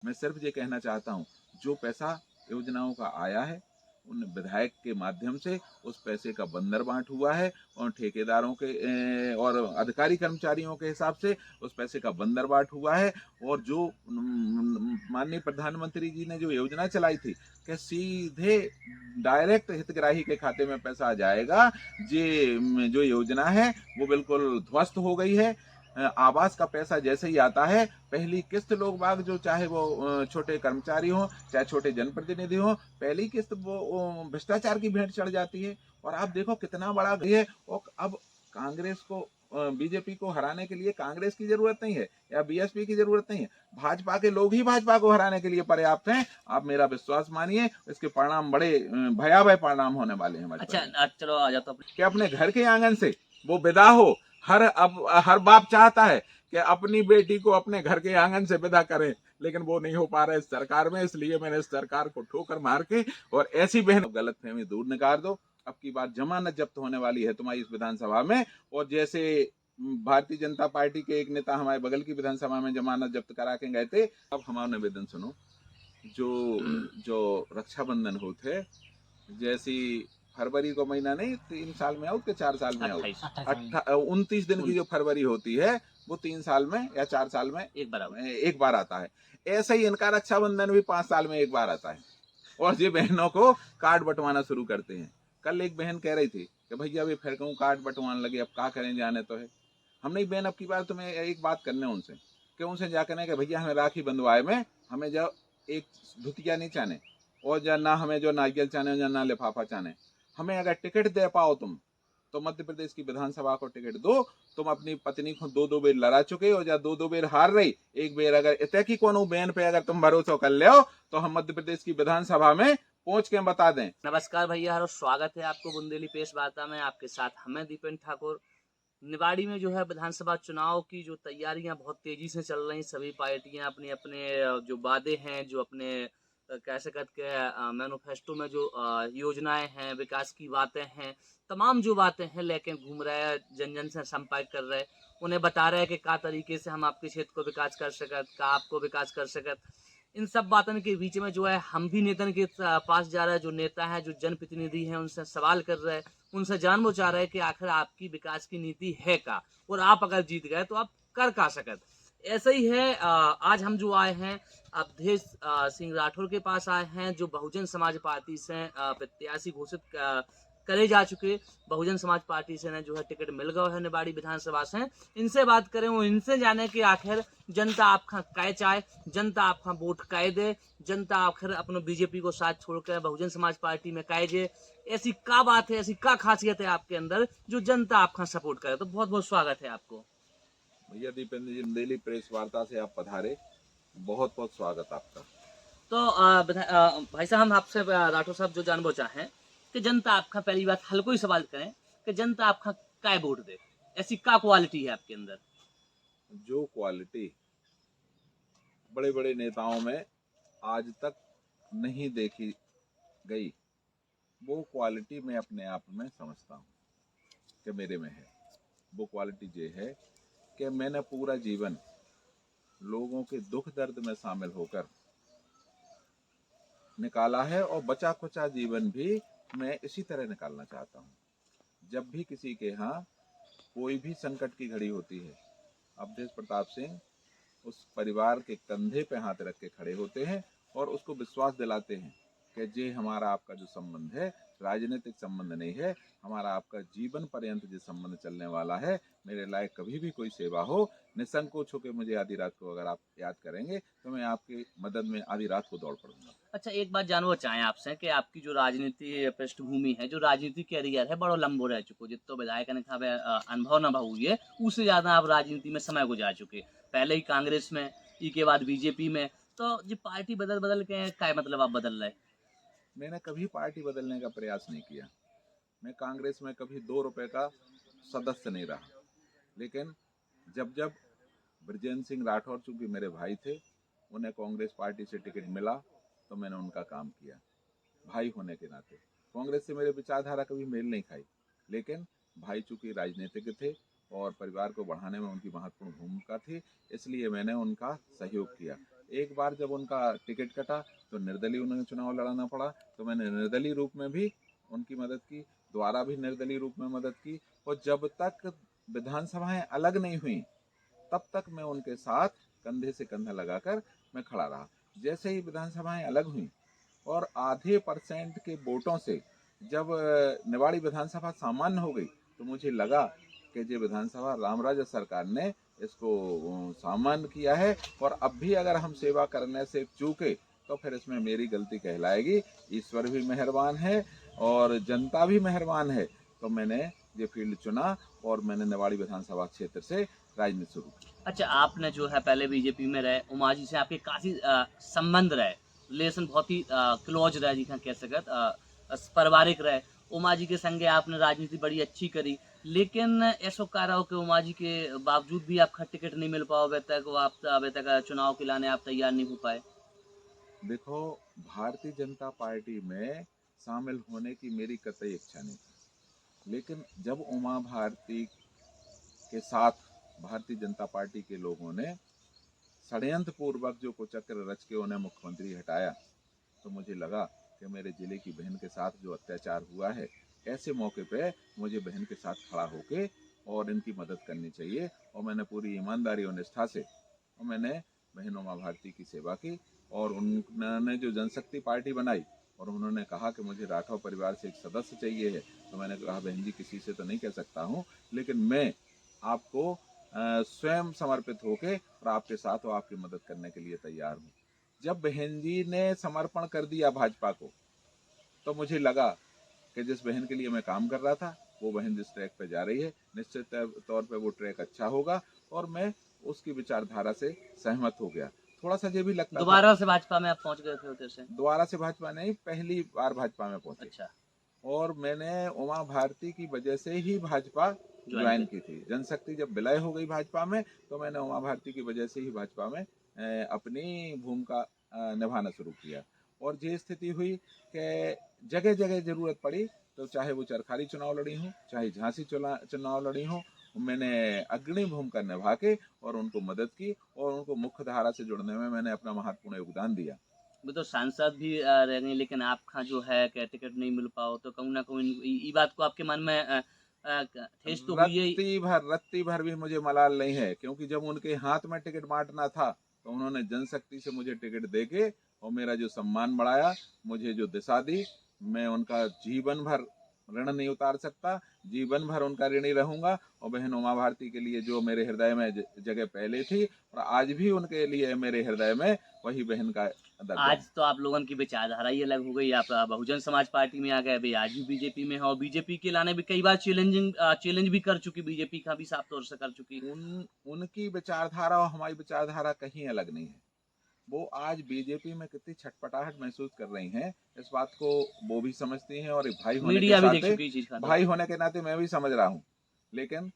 मैं सिर्फ ये कहना चाहता हूँ, जो पैसा योजनाओं का आया है उन विधायक के माध्यम से उस पैसे का बंदर बांट हुआ है और ठेकेदारों के और अधिकारी कर्मचारियों के हिसाब से उस पैसे का बंदर बांट हुआ है। और जो माननीय प्रधानमंत्री जी ने जो योजना चलाई थी कि सीधे डायरेक्ट हितग्राही के खाते में पैसा जाएगा, ये जो योजना है वो बिल्कुल ध्वस्त हो गई है। आवास का पैसा जैसे ही आता है, पहली किस्त लोग बाग जो चाहे वो छोटे कर्मचारी हो चाहे छोटे जनप्रतिनिधि हो, पहली किस्त वो भ्रष्टाचार की भेंट चढ़ जाती है। और आप देखो कितना बड़ा है। और अब कांग्रेस को बीजेपी को हराने के लिए कांग्रेस की जरूरत नहीं है या बीएसपी की जरूरत नहीं है, भाजपा के लोग ही भाजपा को हराने के लिए पर्याप्त हैं। आप मेरा विश्वास मानिए, इसके परिणाम बड़े भयावह परिणाम होने वाले हैं। अच्छा चलो आ जाता कि अपने घर के आंगन से वो विदा हो। हर बाप चाहता है कि अपनी बेटी को अपने घर के आंगन से विदा करें, लेकिन वो नहीं हो पा रहा है इस सरकार में। इसलिए मैंने इस सरकार को ठोकर मार के और ऐसी बहन गलतफहमी दूर निकाल दो। अब की बात जमानत जब्त होने वाली है तुम्हारी इस विधानसभा में। और जैसे भारतीय जनता पार्टी के एक नेता हमारे बगल की विधानसभा में जमानत जब्त करा के गए थे। अब हमारा निवेदन सुनो, जो रक्षाबंधन होते जैसी फरवरी को महीना नहीं 3 साल में आउट के 4 साल में आउट, 29 दिन की जो फरवरी होती है वो 3 साल में या 4 साल में एक बार आता है। ऐसे ही इनका रक्षाबंधन भी 5 साल में एक बार आता है। और ये बहनों को कार्ड बंटवाना शुरू करते हैं। कल एक बहन कह रही थी कि भैया अभी फिर कहूँ कार्ड बंटवाने लगे, अब क्या करें, जाने तो है। हमने बहन अब की बार तुम्हें एक बात करने उनसे कि उनसे जाकर कि भैया हमें राखी बंधवाए में हमें जो एक धुतिया नहीं चाहने और जो ना हमें जो नारियल चाहने या ना लिफाफा चाहने, हमें अगर टिकट दे पाओ तुम तो मध्य प्रदेश की विधानसभा को टिकट दो। तुम अपनी पत्नी को 2-2 बेर लड़ा चुके हो या 2-2 बेर हार रही, एक बेर अगर इतने की कोनो बहन पे अगर तुम भरोसा कर ले तो हम मध्य प्रदेश की विधानसभा में पहुंच के बता दें। नमस्कार भैया, हरो स्वागत है आपको बुंदेली पेश वार्ता में। आपके साथ हमें दीपेन ठाकुर। निवाड़ी में जो है विधानसभा चुनाव की जो तैयारियां बहुत तेजी से चल रही। सभी पार्टियां अपने अपने जो वादे हैं, जो अपने कह सकते के मैनिफेस्टो में जो योजनाएं हैं, विकास की बातें हैं, तमाम जो बातें हैं लेकिन घूम रहे हैं, जन जन से संपर्क कर रहे हैं, उन्हें बता रहे हैं कि क्या तरीके से हम आपके क्षेत्र को विकास कर सकत, का आपको विकास कर सकत। इन सब बातों के बीच में जो है हम भी नेतन के पास जा रहे हैं, जो नेता हैं, जो जनप्रतिनिधि हैं, उनसे सवाल कर रहे हैं, उनसे जानना चाह रहे हैं कि आखिर आपकी विकास की नीति है का, और आप अगर जीत गए तो आप कर का सकत। ऐसा ही है। आज हम जो आए हैं अवधेश सिंह राठौर के पास आए हैं, जो बहुजन समाज पार्टी से प्रत्याशी घोषित करे जा चुके। बहुजन समाज पार्टी से ने जो है टिकट मिल गया है निवाड़ी विधानसभा से। इनसे बात करें, वो इनसे जाने कि आखिर जनता आपका कै चाहे, जनता आपका वोट कै दे, जनता आखिर अपने बीजेपी को साथ छोड़कर बहुजन समाज पार्टी में कै जे। ऐसी क्या बात है, ऐसी क्या खासियत है आपके अंदर जो जनता आपका सपोर्ट करे। तो बहुत बहुत स्वागत है आपको भैया। दीपेंद्र जी, दिल्ली प्रेस वार्ता से आप पधारे, बहुत बहुत स्वागत आपका। तो भाई साहब, हम आपसे राठौर साहब जो जानना चाहें कि जनता आपका, पहली बात हल्को ही सवाल करें कि जनता आपका काय वोट दे, ऐसी क्या क्वालिटी है आपके अंदर? जो क्वालिटी बड़े बड़े नेताओं में आज तक नहीं देखी गई, वो क्वालिटी मैं अपने आप में समझता हूँ कि मेरे में है। वो क्वालिटी ये है कि मैंने पूरा जीवन लोगों के दुख दर्द में शामिल होकर निकाला है और बचा खुचा जीवन भी मैं इसी तरह निकालना चाहता हूँ। जब भी किसी के यहाँ कोई भी संकट की घड़ी होती है, अवधेश प्रताप सिंह उस परिवार के कंधे पे हाथ रख के खड़े होते हैं और उसको विश्वास दिलाते हैं कि जे हमारा आपका जो संबंध है राजनीतिक संबंध नहीं है, हमारा आपका जीवन पर्यंत जो संबंध चलने वाला है। मेरे लायक कभी भी कोई सेवा हो, निसंकोच होकर मुझे आधी रात को अगर आप याद करेंगे तो मैं आपकी मदद में आधी रात को दौड़ पड़ूंगा। अच्छा, एक बात जानना चाहें आपसे कि आपकी जो राजनीति पृष्ठभूमि है, जो राजनीति कैरियर है, बड़ो लंबो रह चुको। जितो विधायक ने खावे अनुभव न भाऊ ये, उससे ज्यादा आप राजनीति में समय गुजार चुके। पहले ही कांग्रेस में, ई के बाद बीजेपी में। तो जो पार्टी बदल बदल के क्या मतलब आप बदल रहे? मैंने कभी पार्टी बदलने का प्रयास नहीं किया। मैं कांग्रेस में कभी 2 रुपए का सदस्य नहीं रहा। लेकिन जब जब ब्रजेंद्र सिंह राठौर चूंकि मेरे भाई थे, उन्हें कांग्रेस पार्टी से टिकट मिला तो मैंने उनका काम किया भाई होने के नाते। कांग्रेस से मेरे विचारधारा कभी मेल नहीं खाई, लेकिन भाई चूंकि राजनीतिक थे और परिवार को बढ़ाने में उनकी महत्वपूर्ण भूमिका थी, इसलिए मैंने उनका सहयोग किया। एक बार जब उनका टिकट कटा तो निर्दलीय उन्हें चुनाव लड़ाना पड़ा, तो मैंने निर्दलीय रूप में भी उनकी मदद की, दोबारा भी निर्दलीय रूप में मदद की, और जब तक विधानसभाएं अलग नहीं हुई तब तक मैं उनके साथ कंधे से कंधा लगाकर मैं खड़ा रहा। जैसे ही विधानसभाएं अलग हुई और आधे % के वोटों से जब निवाड़ी विधानसभा सामान्य हो गई, तो मुझे लगा कि ये विधानसभा रामराजा सरकार ने इसको सामान्य किया है, और अब भी अगर हम सेवा करने से चूके तो फिर इसमें मेरी गलती कहलाएगी। ईश्वर भी मेहरबान है और जनता भी मेहरबान है। तो मैंने ये फील्ड चुना और मैंने निवाड़ी विधानसभा क्षेत्र से राजनीति शुरू की। अच्छा, आपने जो है पहले बीजेपी में रहे, उमा जी से आपके काफी संबंध रहे, रिलेशन बहुत ही क्लोज रहे, जी कह सकत पारिवारिक रहे। उमा जी के संगे आपने राजनीति बड़ी अच्छी करी, लेकिन ऐसा कह रहा हो कि उमा जी के बावजूद भी आपका टिकट नहीं मिल पाओ, अभी तक चुनाव के लाने आप तैयार नहीं हो पाए। देखो, भारतीय जनता पार्टी में शामिल होने की मेरी कतई इच्छा नहीं थी, लेकिन जब उमा भारती के साथ भारतीय जनता पार्टी के लोगों ने षड्यंत्र पूर्वक जो कुचक्र रच के उन्हें मुख्यमंत्री हटाया, तो मुझे लगा कि मेरे जिले की बहन के साथ जो अत्याचार हुआ है, ऐसे मौके पे मुझे बहन के साथ खड़ा होके और इनकी मदद करनी चाहिए। और मैंने पूरी ईमानदारी और निष्ठा से और मैंने बहन उमा भारती की सेवा की। और उन्होंने जो जनशक्ति पार्टी बनाई और उन्होंने कहा कि मुझे राठौर परिवार से एक सदस्य चाहिए है, तो मैंने कहा बहन जी किसी से तो नहीं कह सकता हूँ, लेकिन मैं आपको स्वयं समर्पित होके और आपके साथ और आपकी मदद करने के लिए तैयार हूँ। जब बहन जी ने समर्पण कर दिया भाजपा को, तो मुझे लगा कि जिस बहन के लिए मैं काम कर रहा था, वो बहन जिस ट्रैक पे जा रही है, निश्चित तौर पे वो ट्रैक अच्छा होगा, और मैं उसकी विचारधारा से सहमत हो गया। थोड़ा सा ये भी लगता था। दोबारा से भाजपा में आप पहुंच गए थे उधर से? दोबारा से भाजपा नहीं, पहली बार भाजपा में पहुंचे। अच्छा, और मैंने उमा भारती की वजह से ही भाजपा ज्वाइन की थी। जनशक्ति जब विलय हो गई भाजपा में, तो मैंने उमा भारती की वजह से ही भाजपा में अपनी भूमिका निभाना शुरू किया। और ये स्थिति हुई कि जगह जगह जरूरत पड़ी, तो चाहे वो चरखारी चुनाव लड़ी हूँ, चाहे झांसी चुनाव लड़ी हूँ, मैंने अग्रणी भूमिका निभा के और उनको मदद की और उनको मुख्य धारा से जुड़ने में मैंने अपना महत्वपूर्ण योगदान दिया। वो तो सांसद भी रह गई, लेकिन आपका जो है कि टिकट नहीं मिल पाओ, तो कहूँ ना कहूँ ये बात को आपके मन में ठेस तो हुई है। रत्ती भर भी मुझे मलाल नहीं है, क्योंकि जब उनके हाथ में टिकट बांटना था, तो उन्होंने जनशक्ति से मुझे टिकट देके और मेरा जो सम्मान बढ़ाया, मुझे जो दिशा दी, मैं उनका जीवन भर ऋण नहीं उतार सकता, जीवन भर उनका ऋणी रहूंगा। और बहन उमा भारती के लिए जो मेरे हृदय में जगह पहले थी, और आज भी उनके लिए मेरे हृदय में वही बहन का दर्जा। आज तो आप लोगों की विचारधारा ही अलग हो गई, आप बहुजन समाज पार्टी में आ गए, अभी आज भी बीजेपी में हो। बीजेपी के लाने भी कई बार चैलेंज भी कर चुकी, बीजेपी का भी साफ तौर से कर चुकी। उनकी विचारधारा और हमारी विचारधारा कहीं अलग नहीं है। वो आज बीजेपी में कितनी छटपटाहट महसूस कर रही हैं, इस बात को वो भी समझती हैं, और भाई होने के नाते भाई होने के नाते मैं भी समझ रहा हूँ। लेकिन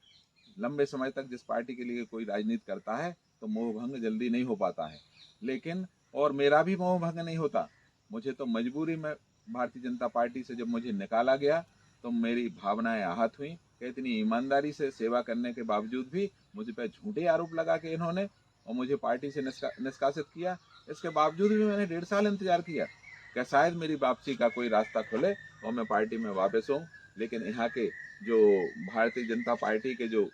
लंबे समय तक जिस पार्टी के लिए कोई राजनीति करता है, तो मोह भंग जल्दी नहीं हो पाता है। लेकिन और मेरा भी मोह भंग नहीं होता। मुझे तो मजबूरी में भारतीय जनता पार्टी से जब मुझे निकाला गया, तो मेरी भावनाएं आहत हुई कि इतनी ईमानदारी से सेवा करने के बावजूद भी मुझ पर झूठे आरोप लगा के इन्होंने और मुझे पार्टी से निष्कासित किया। इसके बावजूद भी मैंने 1.5 साल इंतजार किया कि शायद मेरी वापसी का कोई रास्ता खुले और मैं पार्टी में वापस हूँ। लेकिन यहाँ के जो भारतीय जनता पार्टी के जो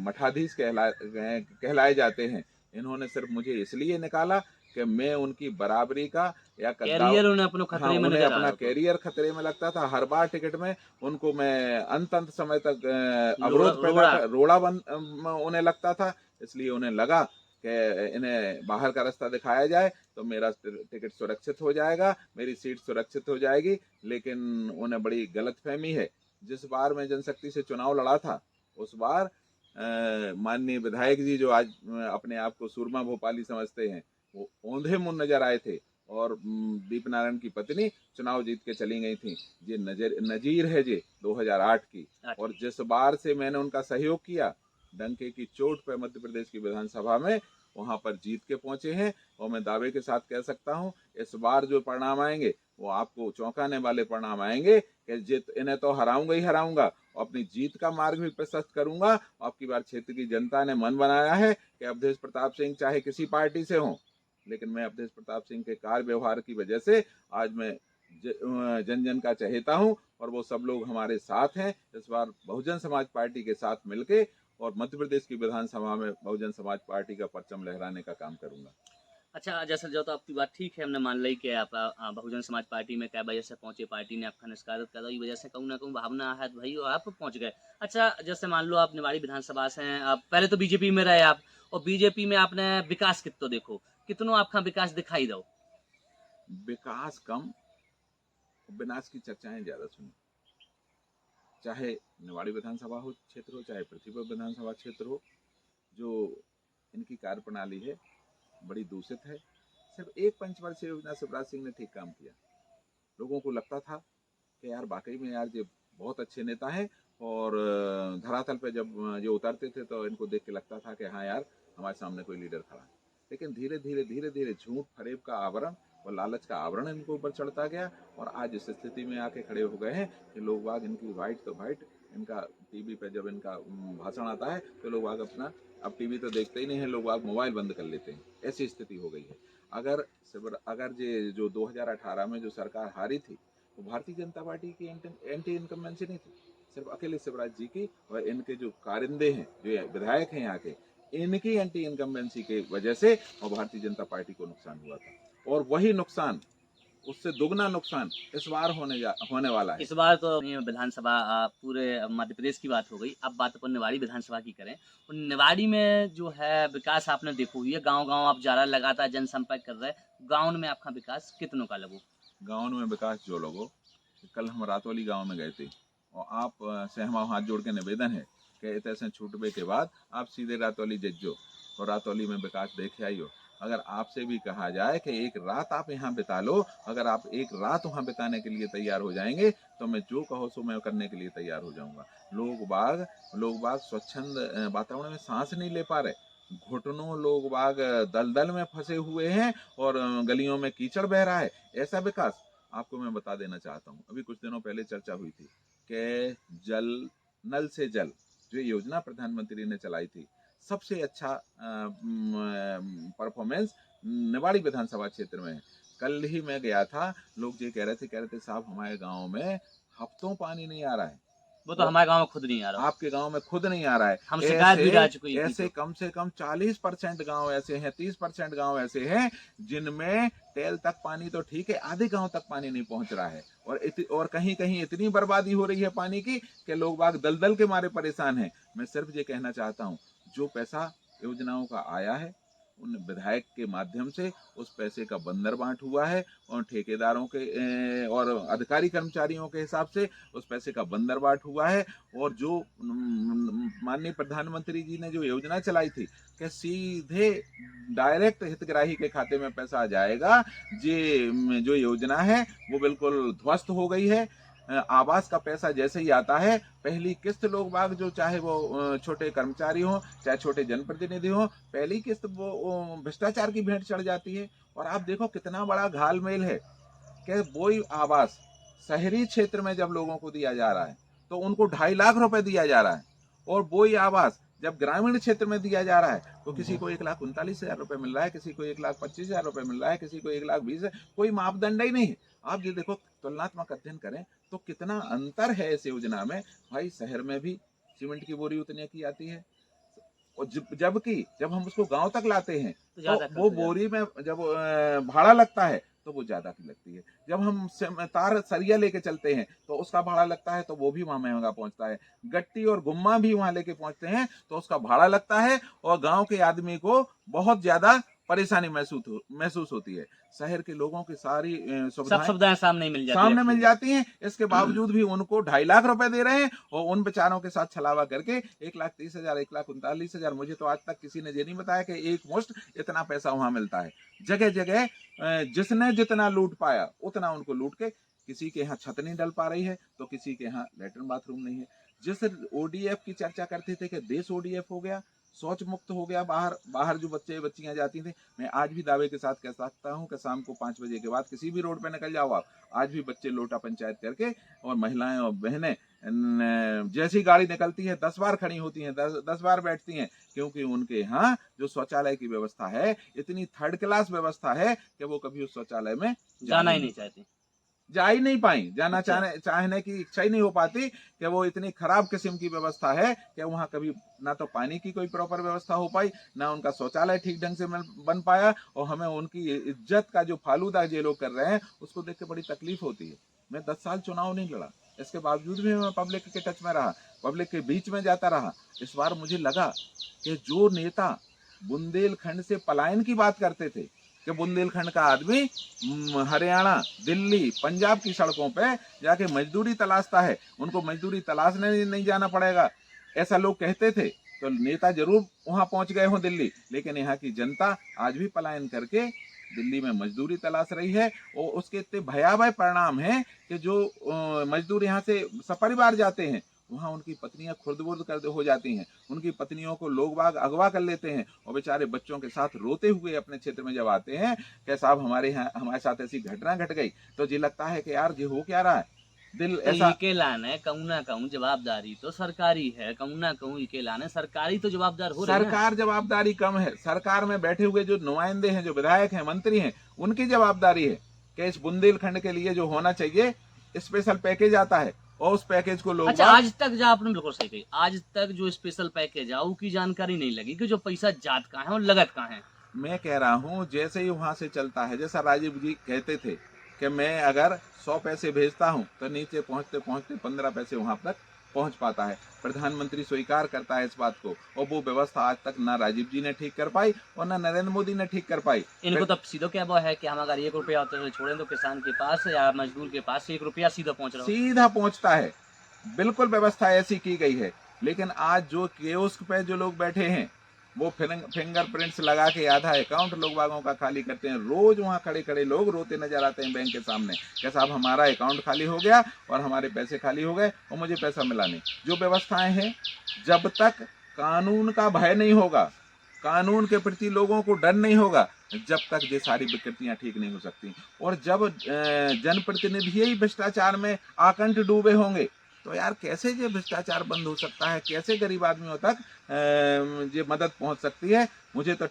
मठाधीश कहलाए जाते हैं, इन्होंने सिर्फ मुझे इसलिए निकाला कि मैं उनकी बराबरी का या कैरियर उन्हें उन्हें अपना कैरियर खतरे में लगता था। हर बार टिकट में उनको मैं अंत समय तक अवरोध पैदा रोड़ा उन्हें लगता था। इसलिए उन्हें लगा कि इन्हें बाहर का रास्ता दिखाया जाए तो मेरा टिकट सुरक्षित हो जाएगा, मेरी सीट सुरक्षित हो जाएगी। लेकिन उन्हें बड़ी गलतफहमी है। जिस बार मैं जनशक्ति से चुनाव लड़ा था, उस बार माननीय विधायक जी जो आज अपने आप को सूरमा भोपाली समझते हैं, वो औंधे मुंह नजर आए थे और दीप नारायण की पत्नी चुनाव जीत के चली गई थी। ये नजीर है जी 2008 की। और जिस बार से मैंने उनका सहयोग किया, डंके की चोट पर मध्य प्रदेश की विधानसभा में वहां पर जीत के पहुंचे हैं। और मैं दावे के साथ कह सकता हूं, इस बार जो परिणाम आएंगे वो आपको चौंकाने वाले परिणाम आएंगे कि इन्हें तो हराऊंगा ही हराऊंगा, अपनी जीत का मार्ग भी प्रशस्त करूंगा। आपकी बार क्षेत्र की जनता ने मन बनाया है कि अवधेश प्रताप सिंह चाहे किसी पार्टी से हो, लेकिन मैं अवधेश प्रताप सिंह के कार्य व्यवहार की वजह से आज मैं जन जन का चहेता हूं और वो सब लोग हमारे साथ हैं। इस बार बहुजन समाज पार्टी के साथ मिलके और मध्य प्रदेश की विधानसभा में बहुजन समाज पार्टी का परचम लहराने का काम करूंगा। अच्छा, जैसे जो तो आपकी बात ठीक है, हमने मान ली कि आप बहुजन समाज पार्टी में क्या वजह से पहुंचे, पार्टी ने आपका निष्कासित कर दी वजह से कहूँ ना कहूँ भावना है तो भाई और आप पहुंच गए। अच्छा, जैसे मान लो आप निवाड़ी विधानसभा से हैं, आप पहले तो बीजेपी में रहे आप, और बीजेपी में आपने विकास कितो देखो, कितनों आपका विकास दिखाई दो। विकास कम, विनाश की चर्चाएं ज्यादा सुनी। चाहे निवाड़ी विधानसभा हो क्षेत्र हो, चाहे पृथ्वीपुर विधानसभा क्षेत्र हो, जो इनकी कार्य प्रणाली है बड़ी दूषित है। सिर्फ एक पंचवर्षीय योजना शिवराज सिंह ने ठीक काम किया। लोगों को लगता था कि यार वाकई में यार ये बहुत अच्छे नेता हैं, और धरातल पे जब ये उतरते थे तो इनको देख के लगता था कि हाँ यार हमारे सामने कोई लीडर खड़ा है। लेकिन धीरे धीरे झूठ फरेब का आवरण और लालच का आवरण इनको ऊपर चढ़ता गया, और आज इस स्थिति में आके खड़े हो गए हैं कि लोग बाग इनकी वाइट तो वाइट, इनका टीवी पे जब इनका भाषण आता है तो लोग बाग अपना अब टीवी तो देखते ही नहीं है, लोग बाग मोबाइल बंद कर लेते हैं। ऐसी स्थिति हो गई है। अगर ये जो 2018 में जो सरकार हारी थी, तो भारतीय जनता पार्टी की एंटी इनकम्बेंसी नहीं थी, सिर्फ अकेले शिवराज जी की और इनके जो कारिंदे हैं, जो विधायक हैं यहाँ के, इनकी एंटी इनकम्बेंसी की वजह से और भारतीय जनता पार्टी को नुकसान हुआ था। और वही नुकसान, उससे दुगना नुकसान इस बार होने वाला है। इस बार तो विधानसभा पूरे मध्य प्रदेश की बात हो गई, अब बात अपन निवाड़ी विधानसभा की करें। और निवाड़ी में जो है विकास आपने देखो हुई है, गांव गांव आप जा रहा लगातार जनसंपर्क कर रहे, गांव में आपका विकास कितनों का लगो? गाँव में विकास जो लोगों, कल हम रातौली गांव में गए थे और आप से हमारा हाथ जोड़ के निवेदन है कि इतने छूटबे के बाद आप सीधे रातौली जज्जो और रातौली में विकास देखे आइयो। अगर आपसे भी कहा जाए कि एक रात आप यहाँ बिता लो, अगर आप एक रात वहाँ बिताने के लिए तैयार हो जाएंगे तो मैं जो कहो सो मैं करने के लिए तैयार हो जाऊंगा। लोग बाग स्वच्छंद वातावरण में सांस नहीं ले पा रहे, घुटनों लोग बाग दलदल में फंसे हुए हैं और गलियों में कीचड़ बह रहा है। ऐसा विकास आपको मैं बता देना चाहता हूँ। अभी कुछ दिनों पहले चर्चा हुई थी कि नल से जल जो योजना प्रधानमंत्री ने चलाई थी, सबसे अच्छा परफॉर्मेंस निवाड़ी विधानसभा क्षेत्र में है। कल ही मैं गया था, लोग ये कह रहे थे साहब हमारे गांव में हफ्तों पानी नहीं आ रहा है। वो तो हमारे गांव में खुद नहीं आ रहा, आपके गांव में खुद नहीं आ रहा है। हम शिकायत भी डाल चुके हैं। ऐसे कम से कम 40% गांव ऐसे हैं, 30% गांव ऐसे हैं जिनमें टेल तक पानी तो ठीक है, आधे गांव तक पानी नहीं पहुंच रहा है। और कहीं कहीं इतनी बर्बादी हो रही है पानी की कि लोग बाग दलदल के मारे परेशान हैं। मैं सिर्फ ये कहना चाहता हूँ, जो पैसा योजनाओं का आया है उन विधायक के माध्यम से उस पैसे का बंदर बांट हुआ है, और ठेकेदारों के और अधिकारी कर्मचारियों के हिसाब से उस पैसे का बंदर बांट हुआ है। और जो माननीय प्रधानमंत्री जी ने जो योजना चलाई थी कि सीधे डायरेक्ट हितग्राही के खाते में पैसा जाएगा, ये जो योजना है वो बिल्कुल ध्वस्त हो गई है। आवास का पैसा जैसे ही आता है, पहली किस्त लोग बाग जो चाहे वो छोटे कर्मचारी हो चाहे छोटे जनप्रतिनिधि हो, पहली किस्त वो भ्रष्टाचार की भेंट चढ़ जाती है। और आप देखो कितना बड़ा घालमेल है कि वही आवास शहरी क्षेत्र में जब लोगों को दिया जा रहा है तो उनको 2.5 लाख रुपए दिया जा रहा है, और वही आवास जब ग्रामीण क्षेत्र में दिया जा रहा है तो किसी को 1,39,000 रुपए मिल रहा है, किसी को 1,25,000 रुपए मिल रहा है, किसी को 1,20,000। कोई मापदंड ही नहीं है। आप ये देखो, तुलनात्मक अध्ययन करें तो कितना अंतर है इस योजना में। भाई शहर में भी सीमेंट की बोरी उतने की आती है, और जबकि जब हम उसको गांव तक लाते हैं तो वो बोरी में जब भाड़ा लगता है तो वो ज्यादा की लगती है। जब हम तार सरिया लेके चलते हैं तो उसका भाड़ा लगता है तो वो भी वहां महंगा पहुंचता है। गट्टी और गुम्मा भी वहां लेके पहुंचते हैं तो उसका भाड़ा लगता है, और गांव के आदमी को बहुत ज्यादा परेशानी महसूस होती है। शहर के लोगों की सारी सुविधाएं सामने मिल जाती हैं। इसके बावजूद भी उनको 2.5 लाख रुपए दे रहे हैं, और उन बेचारों के साथ छलावा करके 1,30,000 1,39,000, मुझे तो आज तक किसी ने ये नहीं बताया कि एक मुश्त इतना पैसा वहां मिलता है। जगह जगह जिसने जितना लूट पाया उतना उनको लूट के, किसी के यहाँ छत नहीं डल पा रही है तो किसी के यहाँ लेटरिन बाथरूम नहीं है। जिस ओडीएफ की चर्चा करते थे कि देश ओडीएफ हो गया, शौच मुक्त हो गया, बाहर जो बच्चे बच्चियां जाती थी, मैं आज भी दावे के साथ कह सकता हूं कि शाम को 5 बजे के बाद किसी भी रोड पे निकल जाओ आप, आज भी बच्चे लोटा पंचायत करके और महिलाएं और बहनें जैसी गाड़ी निकलती है 10 बार खड़ी होती हैं, 10 बार बैठती हैं, क्योंकि उनके यहाँ जो शौचालय की व्यवस्था है इतनी थर्ड क्लास व्यवस्था है कि वो कभी उस शौचालय में जाना ही नहीं चाहती, जा ही नहीं पाई, जाना अच्छा। चाहने की इच्छा ही नहीं हो पाती कि वो इतनी खराब किस्म की व्यवस्था है कि वहाँ कभी ना तो पानी की कोई प्रॉपर व्यवस्था हो पाई, ना उनका शौचालय ठीक ढंग से बन पाया, और हमें उनकी इज्जत का जो फालूदा ये लोग कर रहे हैं उसको देख के बड़ी तकलीफ होती है। मैं 10 साल चुनाव नहीं लड़ा, इसके बावजूद भी मैं पब्लिक के टच में रहा, पब्लिक के बीच में जाता रहा। इस बार मुझे लगा कि जो नेता बुंदेलखंड से पलायन की बात करते थे कि बुंदेलखंड का आदमी हरियाणा, दिल्ली, पंजाब की सड़कों पे जाके मजदूरी तलाशता है, उनको मजदूरी तलाशने नहीं जाना पड़ेगा, ऐसा लोग कहते थे, तो नेता जरूर वहां पहुंच गए हों दिल्ली, लेकिन यहाँ की जनता आज भी पलायन करके दिल्ली में मजदूरी तलाश रही है। और उसके इतने भयावह परिणाम हैं कि जो मजदूर यहाँ से सपरिवार जाते हैं वहाँ उनकी पत्नियां खुर्द-बुर्द कर हो जाती हैं, उनकी पत्नियों को लोग बाग अगवा कर लेते हैं, और बेचारे बच्चों के साथ रोते हुए अपने क्षेत्र में जब आते हैं कि साहब हमारे साथ ऐसी घटना घट गई, तो जी लगता है कि यार ये हो क्या रहा है, दिल तो ऐसा। इके लाने कहूँ ना कहूँ जवाबदारी तो सरकारी है, कहूँ ना कहूँ इके लाने सरकारी तो जवाबदार हो रही है। सरकार जवाबदारी कम है, सरकार में बैठे हुए जो नुमाइंदे हैं, जो विधायक हैं, मंत्री हैं, उनकी जवाबदारी है कि इस बुंदेलखंड के लिए जो होना चाहिए स्पेशल पैकेज आता है और उस पैकेज को लोग अच्छा, आज तक जो आपने बिल्कुल सही कही, आज तक जो स्पेशल पैकेज है की जानकारी नहीं लगी कि जो पैसा जात कहाँ है और लगत कहाँ है। मैं कह रहा हूँ जैसे ही वहां से चलता है, जैसा राजीव जी कहते थे कि मैं अगर 100 पैसे भेजता हूँ तो नीचे पहुंचते पहुंचते 15 पैसे वहां तक पहुंच पाता है। प्रधानमंत्री स्वीकार करता है इस बात को, और वो व्यवस्था आज तक ना राजीव जी ने ठीक कर पाई और ना नरेंद्र मोदी ने ठीक कर पाई। इनको तब सीधो क्या वो है कि हम अगर 1 रुपया होते हुए छोड़ें तो किसान के पास या मजदूर के पास 1 रुपया सीधा पहुंच रहा हो। सीधा पहुंचता है, बिल्कुल व्यवस्था ऐसी की गई है। लेकिन आज जो कियोस्क पे जो लोग बैठे हैं वो फिंगरप्रिंट्स लगा के आधा अकाउंट लोग बागों का खाली करते हैं। रोज वहां खड़े खड़े लोग रोते नजर आते हैं बैंक के सामने कि साहब हमारा अकाउंट खाली हो गया और हमारे पैसे खाली हो गए और मुझे पैसा मिला नहीं। जो व्यवस्थाएं हैं, जब तक कानून का भय नहीं होगा, कानून के प्रति लोगों को डर नहीं होगा, जब तक ये सारी विकृतियां ठीक नहीं हो सकती। और जब जनप्रतिनिधि ही भ्रष्टाचार में आकंठ डूबे होंगे तो यार कैसे ये भ्रष्टाचार बंद हो सकता है, कैसे गरीब आदमियों तक ये मदद पहुंच सकती है। मुझे तो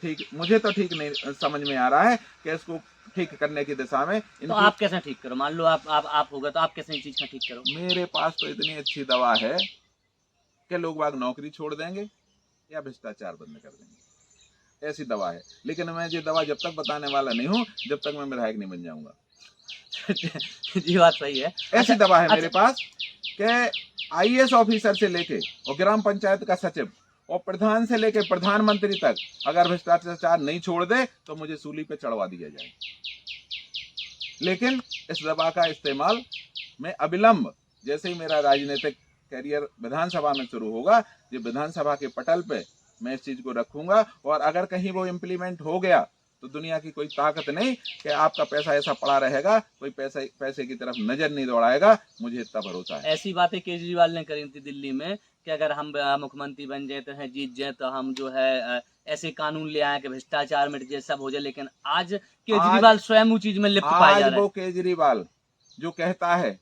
ठीक नहीं समझ में आ रहा है कि इसको ठीक करने की दिशा में तो आप कैसे ठीक करो, मान लो आप होगा तो आप कैसे इस चीज का ठीक करो। मेरे पास तो इतनी अच्छी दवा है कि लोग बाग नौकरी छोड़ देंगे या भ्रष्टाचार बंद कर देंगे, ऐसी दवा है। लेकिन मैं ये दवा जब तक बताने वाला नहीं हूँ जब तक मैं विधायक नहीं बन जाऊंगा। जी बात सही है। ऐसी दवा है मेरे पास कि आईएएस ऑफिसर से लेके और ग्राम पंचायत का सचिव और प्रधान से लेके प्रधानमंत्री तक अगर भ्रष्टाचार नहीं छोड़ दे तो मुझे सूली पे चढ़वा दिया जाए। लेकिन इस दवा का इस्तेमाल मैं अविलंब, जैसे ही मेरा राजनीतिक करियर विधानसभा में शुरू होगा, ये विधानसभा के पटल पे मैं इस चीज को रखूंगा। और अगर कहीं वो इम्प्लीमेंट हो गया तो दुनिया की कोई ताकत नहीं कि आपका पैसा ऐसा पड़ा रहेगा, कोई पैसे की तरफ नजर नहीं दौड़ाएगा, मुझे इतना भरोसा है। ऐसी बातें केजरीवाल ने करी थी दिल्ली में कि अगर हम मुख्यमंत्री बन जाते हैं, जीत जाए तो हम जो है ऐसे कानून ले आए कि भ्रष्टाचार मिट जाए, सब हो जाए। लेकिन आज केजरीवाल स्वयं उस चीज में लिप्त पाया जा रहा है। वो केजरीवाल जो कहता है,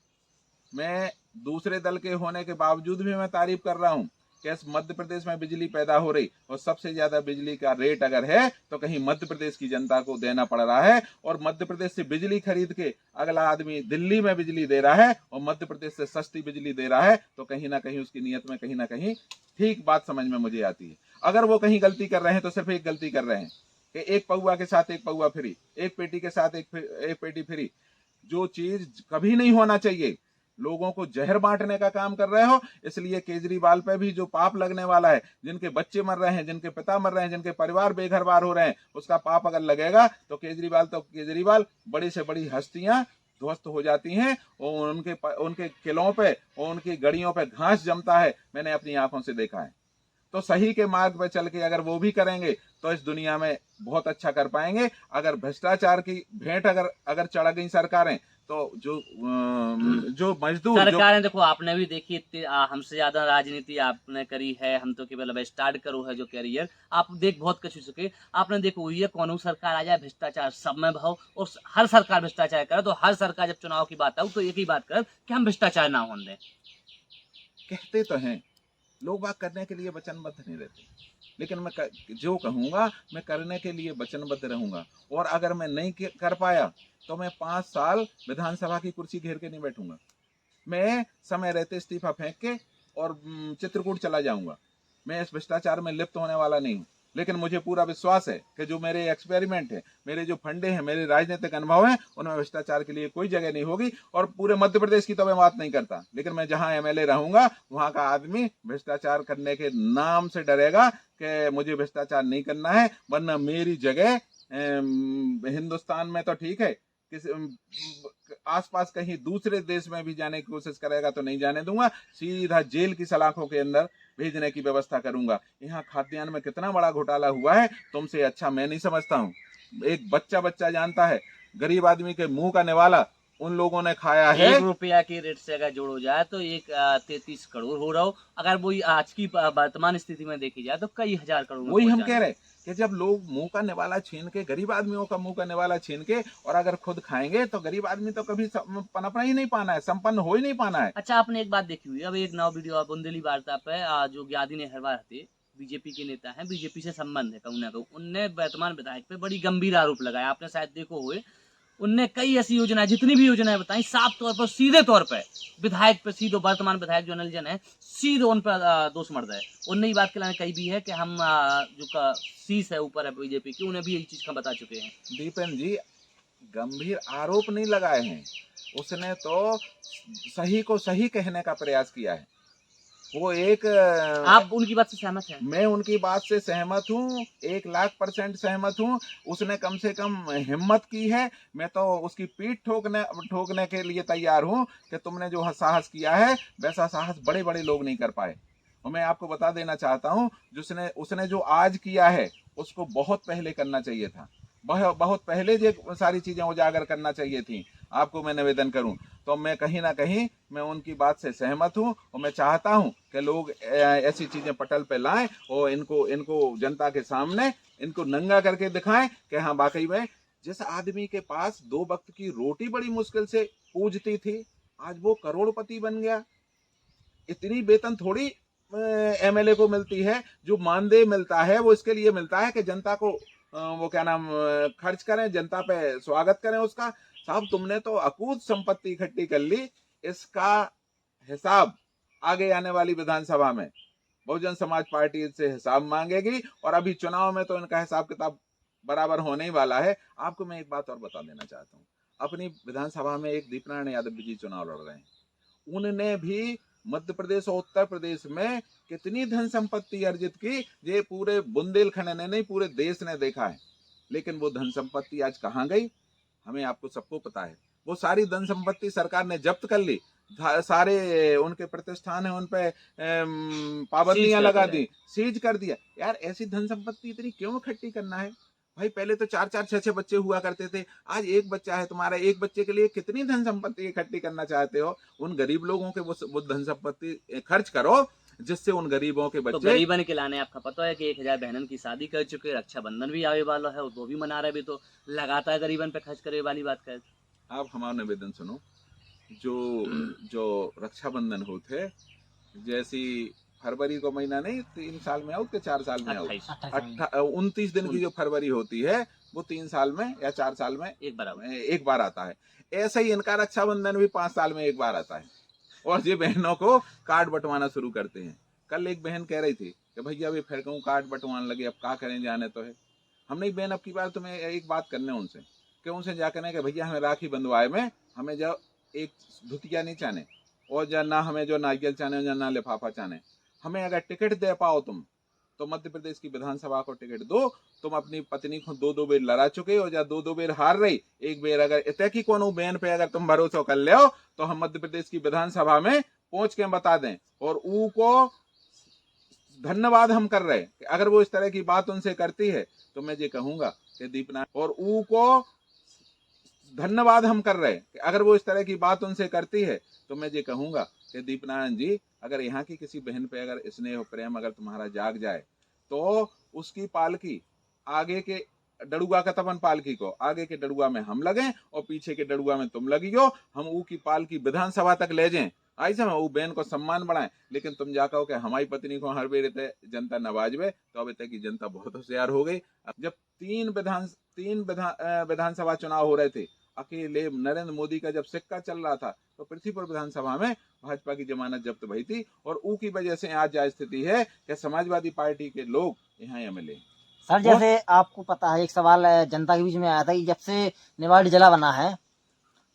मैं दूसरे दल के होने के बावजूद भी मैं तारीफ कर रहा हूँ कि मध्य प्रदेश में बिजली पैदा हो रही और सबसे ज्यादा बिजली का रेट अगर है तो कहीं मध्य प्रदेश की जनता को देना पड़ रहा है, और मध्य प्रदेश से बिजली खरीद के अगला आदमी दिल्ली में बिजली दे रहा है और मध्य प्रदेश से सस्ती बिजली दे रहा है, तो कहीं ना कहीं उसकी नीयत में कहीं ना कहीं ठीक बात समझ में मुझे आती है। अगर वो कहीं गलती कर रहे हैं तो सिर्फ एक गलती कर रहे हैं कि एक पौआ के साथ एक पौआ फ्री, एक पेटी के साथ एक पेटी फ्री, जो चीज कभी नहीं होना चाहिए। लोगों को जहर बांटने का काम कर रहे हो। इसलिए केजरीवाल पे भी जो पाप लगने वाला है, जिनके बच्चे मर रहे हैं, जिनके पिता मर रहे हैं, जिनके परिवार बेघर बार हो रहे हैं, उसका पाप अगर लगेगा तो केजरीवाल बड़ी से बड़ी हस्तियां ध्वस्त हो जाती हैं और उनके किलों पे और उनकी गड़ियों पे घास जमता है। मैंने अपनी आंखों से देखा है। तो सही के मार्ग पे चल के अगर वो भी करेंगे तो इस दुनिया में बहुत अच्छा कर पाएंगे। अगर भ्रष्टाचार की भेंट अगर चढ़ गई सरकारें तो जो मजदूर सरकारें देखो, आपने भी देखी हमसे ज्यादा राजनीति आपने करी है, हम तो केवल अब स्टार्ट करो है जो कैरियर, आप देख बहुत कुछ हो चुके। आपने देखो हुई है कौन सरकार आ जाए भ्रष्टाचार सब में भाव, और हर सरकार भ्रष्टाचार करे, तो हर सरकार जब चुनाव की बात आऊ तो एक ही बात कर कि हम भ्रष्टाचार ना होने दें। कहते तो हैं, लोग बात करने के लिए वचनबद्ध नहीं रहते, लेकिन मैं जो कहूँगा मैं करने के लिए वचनबद्ध रहूँगा। और अगर मैं नहीं कर पाया तो मैं 5 साल विधानसभा की कुर्सी घेर के नहीं बैठूंगा। मैं समय रहते इस्तीफा फेंक के और चित्रकूट चला जाऊंगा। मैं इस भ्रष्टाचार में लिप्त होने वाला नहीं हूँ, लेकिन मुझे पूरा विश्वास है कि जो मेरे एक्सपेरिमेंट है, मेरे जो फंडे हैं, मेरे राजनीतिक अनुभव हैं, उनमें भ्रष्टाचार के लिए कोई जगह नहीं होगी। और पूरे मध्य प्रदेश की तो मैं बात नहीं करता, लेकिन मैं जहां एमएलए रहूंगा वहां का आदमी भ्रष्टाचार करने के नाम से डरेगा कि मुझे भ्रष्टाचार नहीं करना है, वरना मेरी जगह हिंदुस्तान में तो ठीक है, किसी आसपास कहीं दूसरे देश में भी जाने की कोशिश करेगा तो नहीं जाने दूंगा, सीधा जेल की सलाखों के अंदर भेजने की व्यवस्था करूंगा। यहाँ खाद्यान्न में कितना बड़ा घोटाला हुआ है तुमसे अच्छा मैं नहीं समझता हूँ। एक बच्चा बच्चा जानता है, गरीब आदमी के मुंह का निवाला उन लोगों ने खाया है। 1 रुपया के रेट से अगर जोड़ो जाए तो 33 करोड़ हो रहा हो, अगर वो आज की वर्तमान स्थिति में देखी जाए तो कई हजार करोड़ में वही पहुंच हम जाना कह है। रहे कि जब लोग मुंह का निवाला छीन के, गरीब आदमियों का मुंह का निवाला छीन के और अगर खुद खाएंगे तो गरीब आदमी तो कभी पनपना ही नहीं पाना है, संपन्न हो ही नहीं पाना है। अच्छा, आपने एक बात देखी हुई है, अब एक नवा वीडियो बुंदेली वार्ता पे जो ज्ञादी नेहरवार थे, बीजेपी के नेता हैं, बीजेपी से संबंध है कहूँ ना कहूँ, उनने वर्तमान विधायक पे बड़ी गंभीर आरोप लगाया। आपने शायद देखो हुए, उनने कई ऐसी योजनाएं, जितनी भी योजनाएं बताई, साफ तौर पर सीधे तौर पे विधायक पे, सीधे वर्तमान विधायक जो अनिल जैन है, सीधे उन पर दोष मर है। उनने ये बात के कही भी है कि हम जो शीश है ऊपर है बीजेपी की, उन्हें भी यही चीज का बता चुके हैं। दीपेन जी गंभीर आरोप नहीं लगाए हैं, उसने तो सही को सही कहने का प्रयास किया है। वो एक आप उनकी बात से सहमत हैं? मैं उनकी बात से सहमत हूँ, 1,00,000% सहमत हूँ। उसने कम से कम हिम्मत की है, मैं तो उसकी पीठ ठोकने के लिए तैयार हूँ कि तुमने जो साहस किया है वैसा साहस बड़े बड़े लोग नहीं कर पाए। और मैं आपको बता देना चाहता हूँ, उसने जो आज किया है उसको बहुत पहले करना चाहिए था, बहुत पहले ये सारी चीजें उजागर करना चाहिए थी। आपको मैं निवेदन करूं तो मैं कहीं ना कहीं मैं उनकी बात से सहमत हूं और मैं चाहता हूं कि लोग ऐसी चीजें पटल पे लाएं और इनको जनता के सामने इनको नंगा करके दिखाएं कि हाँ वाकई में जिस आदमी के पास 2 वक्त की रोटी बड़ी मुश्किल से पूजती थी, आज वो करोड़पति बन गया। इतनी वेतन थोड़ी एमएलए को मिलती है, जो मानदेय मिलता है वो इसके लिए मिलता है कि जनता को वो क्या नाम खर्च करें, जनता पे स्वागत करें उसका। साहब तुमने तो अकूत संपत्ति इकट्ठी कर ली, इसका हिसाब आगे आने वाली विधानसभा में बहुजन समाज पार्टी से हिसाब मांगेगी और अभी चुनाव में तो इनका हिसाब किताब बराबर होने ही वाला है। आपको मैं एक बात और बता देना चाहता हूँ, अपनी विधानसभा में एक दीपनारायण यादव जी चुनाव लड़ रहे हैं, उनने भी मध्य प्रदेश और उत्तर प्रदेश में कितनी धन संपत्ति अर्जित की, ये पूरे बुंदेलखंड ने नहीं पूरे देश ने देखा है। लेकिन वो धन संपत्ति आज कहाँ गई, हमें आपको सबको पता है। वो सारी धन संपत्ति सरकार ने जब्त कर ली, सारे उनके प्रतिष्ठान है उन पे पाबंदियां लगा दी, सीज कर दिया। यार ऐसी धन संपत्ति इतनी क्यों इकट्ठी करना है भाई? पहले तो 4-4 6-6 बच्चे हुआ करते थे, आज एक बच्चा है तुम्हारा, एक बच्चे के लिए कितनी धन संपत्ति इकट्ठी करना चाहते हो? उन गरीब लोगों के वो धन संपत्ति खर्च करो जिससे उन गरीबों के बच्चे। तो गरीबन के लाने आपका पता है कि 1000 बहनन की शादी कर चुके, रक्षाबंधन भी आवे वाला है, वो भी मना रहे, भी तो लगातार गरीबन पे खर्च करे वाली बात कर। आप हमारा निवेदन सुनो, जो रक्षाबंधन होते जैसी फरवरी को महीना नहीं 3 साल में आउट के 4 साल में आउट, 29 दिन की जो फरवरी होती है वो 3 साल में या 4 साल में एक बार आता है। ऐसे ही इनका रक्षाबंधन भी 5 साल में एक बार आता है और ये बहनों को कार्ड बंटवाना शुरू करते हैं। कल एक बहन कह रही थी कि भैया अभी फिर कहूँ कार्ड बंटवाने लगे, अब क्या करें, जाने तो है। हमने बहन अब की बार तुम्हें एक बात करने उनसे कि उनसे जाकर कि भैया हमें राखी बंधवाए में हमें जो एक धुतिया नहीं चाहने और जो ना हमें जो नारियल चाहने या ना लिफाफा चाहने, हमें अगर टिकट दे पाओ तुम तो मध्य प्रदेश की विधानसभा को टिकट दो। तुम अपनी पत्नी को 2-2 बेर लड़ा चुके हो, या 2-2 बेर हार रही, एक बेर अगर इतने की कोनो बहन पे अगर तुम भरोसा कर ले हो तो हम मध्य प्रदेश की विधानसभा में पहुंच के बता दें। और ऊ को धन्यवाद हम कर रहे कि अगर वो इस तरह की बात उनसे करती है तो मैं ये कहूंगा कि दीपनारायण, और ऊ को धन्यवाद हम कर रहे कि अगर वो इस तरह की बात उनसे करती है तो मैं ये कहूंगा कि दीपनारायण जी, अगर यहाँ की किसी बहन पे अगर स्नेह प्रेम अगर तुम्हारा जाग जाए तो उसकी पालकी आगे के डड़ुआ का तपन पालकी को आगे के डड़ुआ में हम लगे और पीछे के डड़ुआ में तुम लगी हो, हम ऊ की पालकी विधानसभा तक ले जाएं। ऐसे में वो बहन को सम्मान बढ़ाए, लेकिन तुम जा कहो कि हमारी पत्नी को हर बेर ते जनता नवाजबे, तो अब तक की जनता बहुत होशियार हो गई। जब तीन विधानसभा चुनाव हो रहे थे, अकेले नरेंद्र मोदी का जब सिक्का चल रहा था, तो पृथ्वीपुर विधानसभा में भाजपा की जमानत जब्त भई थी, और ऊ की वजह से आज यह स्थिति है कि समाजवादी पार्टी के लोग यहाँ एमएलए। सर जैसे आपको पता है, एक सवाल जनता के बीच में आया था कि जब से निवाड़ी जिला बना है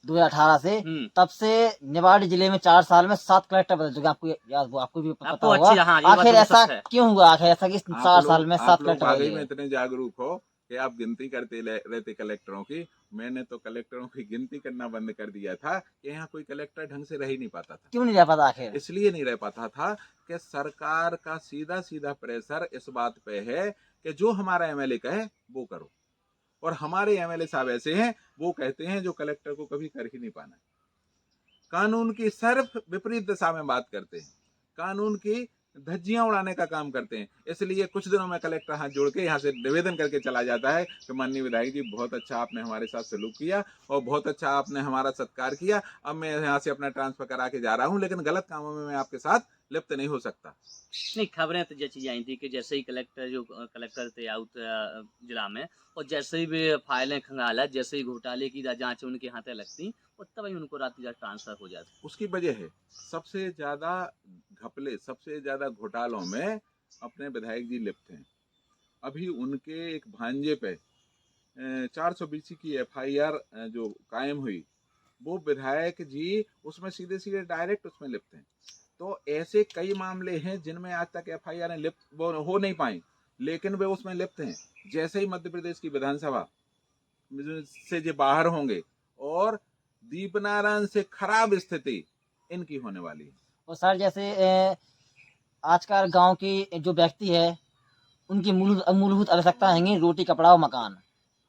2018 से, तब से निवाड़ी जिले में 4 साल में 7 कलेक्टर बदल चुके हैं। आपको याद, वो आपको भी पता होगा। आखिर ऐसा क्यों हुआ? आखिर ऐसा कि 4 साल में 7 कलेक्टर बदले? में इतने जागरूक हो कि आप गिनती करते रहते कलेक्टरों की। मैंने तो कलेक्टरों की गिनती करना बंद कर दिया था कि यहाँ कोई कलेक्टर ढंग से रह ही नहीं पाता था। क्यों नहीं रह पाता आखिर? इसलिए नहीं रह पाता था कि सरकार का सीधा सीधा प्रेशर इस बात पे है कि जो हमारा एमएलए कहे वो करो, और हमारे एमएलए साहब ऐसे हैं, वो कहते हैं जो कलेक्टर को कभी कर ही नहीं पाना। कानून की सिर्फ विपरीत दिशा में बात करते हैं, कानून की धज्जियां उड़ाने का काम करते हैं। इसलिए कुछ दिनों में कलेक्टर हाथ जोड़ के यहाँ से निवेदन करके चला जाता है कि माननीय विधायक जी, बहुत अच्छा आपने हमारे साथ सलूक किया और बहुत अच्छा आपने हमारा सत्कार किया, अब मैं यहाँ से अपना ट्रांसफर करा के जा रहा हूँ, लेकिन गलत कामों में मैं आपके साथ लिप्त नहीं हो सकता। नहीं, खबरें तो जैसी आई थी कि जैसे ही कलेक्टर थे आउट जिला में, और जैसे ही वे फाइलें खंगाला, जैसे ही घोटाले की जांच उनके हाथे लगती, और तभी उनको रात ट्रांसफर हो जाता। उसकी वजह है सबसे ज्यादा घपले, सबसे ज्यादा घोटालों में अपने विधायक जी लिप्त हैं। अभी उनके एक भांजे पे 420 की एफआईआर जो कायम हुई, वो विधायक जी उसमें सीधे सीधे डायरेक्ट उसमें लिप्त हैं। तो ऐसे कई मामले हैं जिनमें आज तक एफआईआर लिप्त वो हो नहीं पाई, लेकिन वे उसमें लिप्त हैं। जैसे ही मध्य प्रदेश की विधानसभा से जो बाहर होंगे, और दीपनारायण से खराब स्थिति इनकी होने वाली है। और सर जैसे आजकल गांव की जो व्यक्ति है, उनकी मूलभूत आवश्यकता है रोटी, कपड़ा और मकान।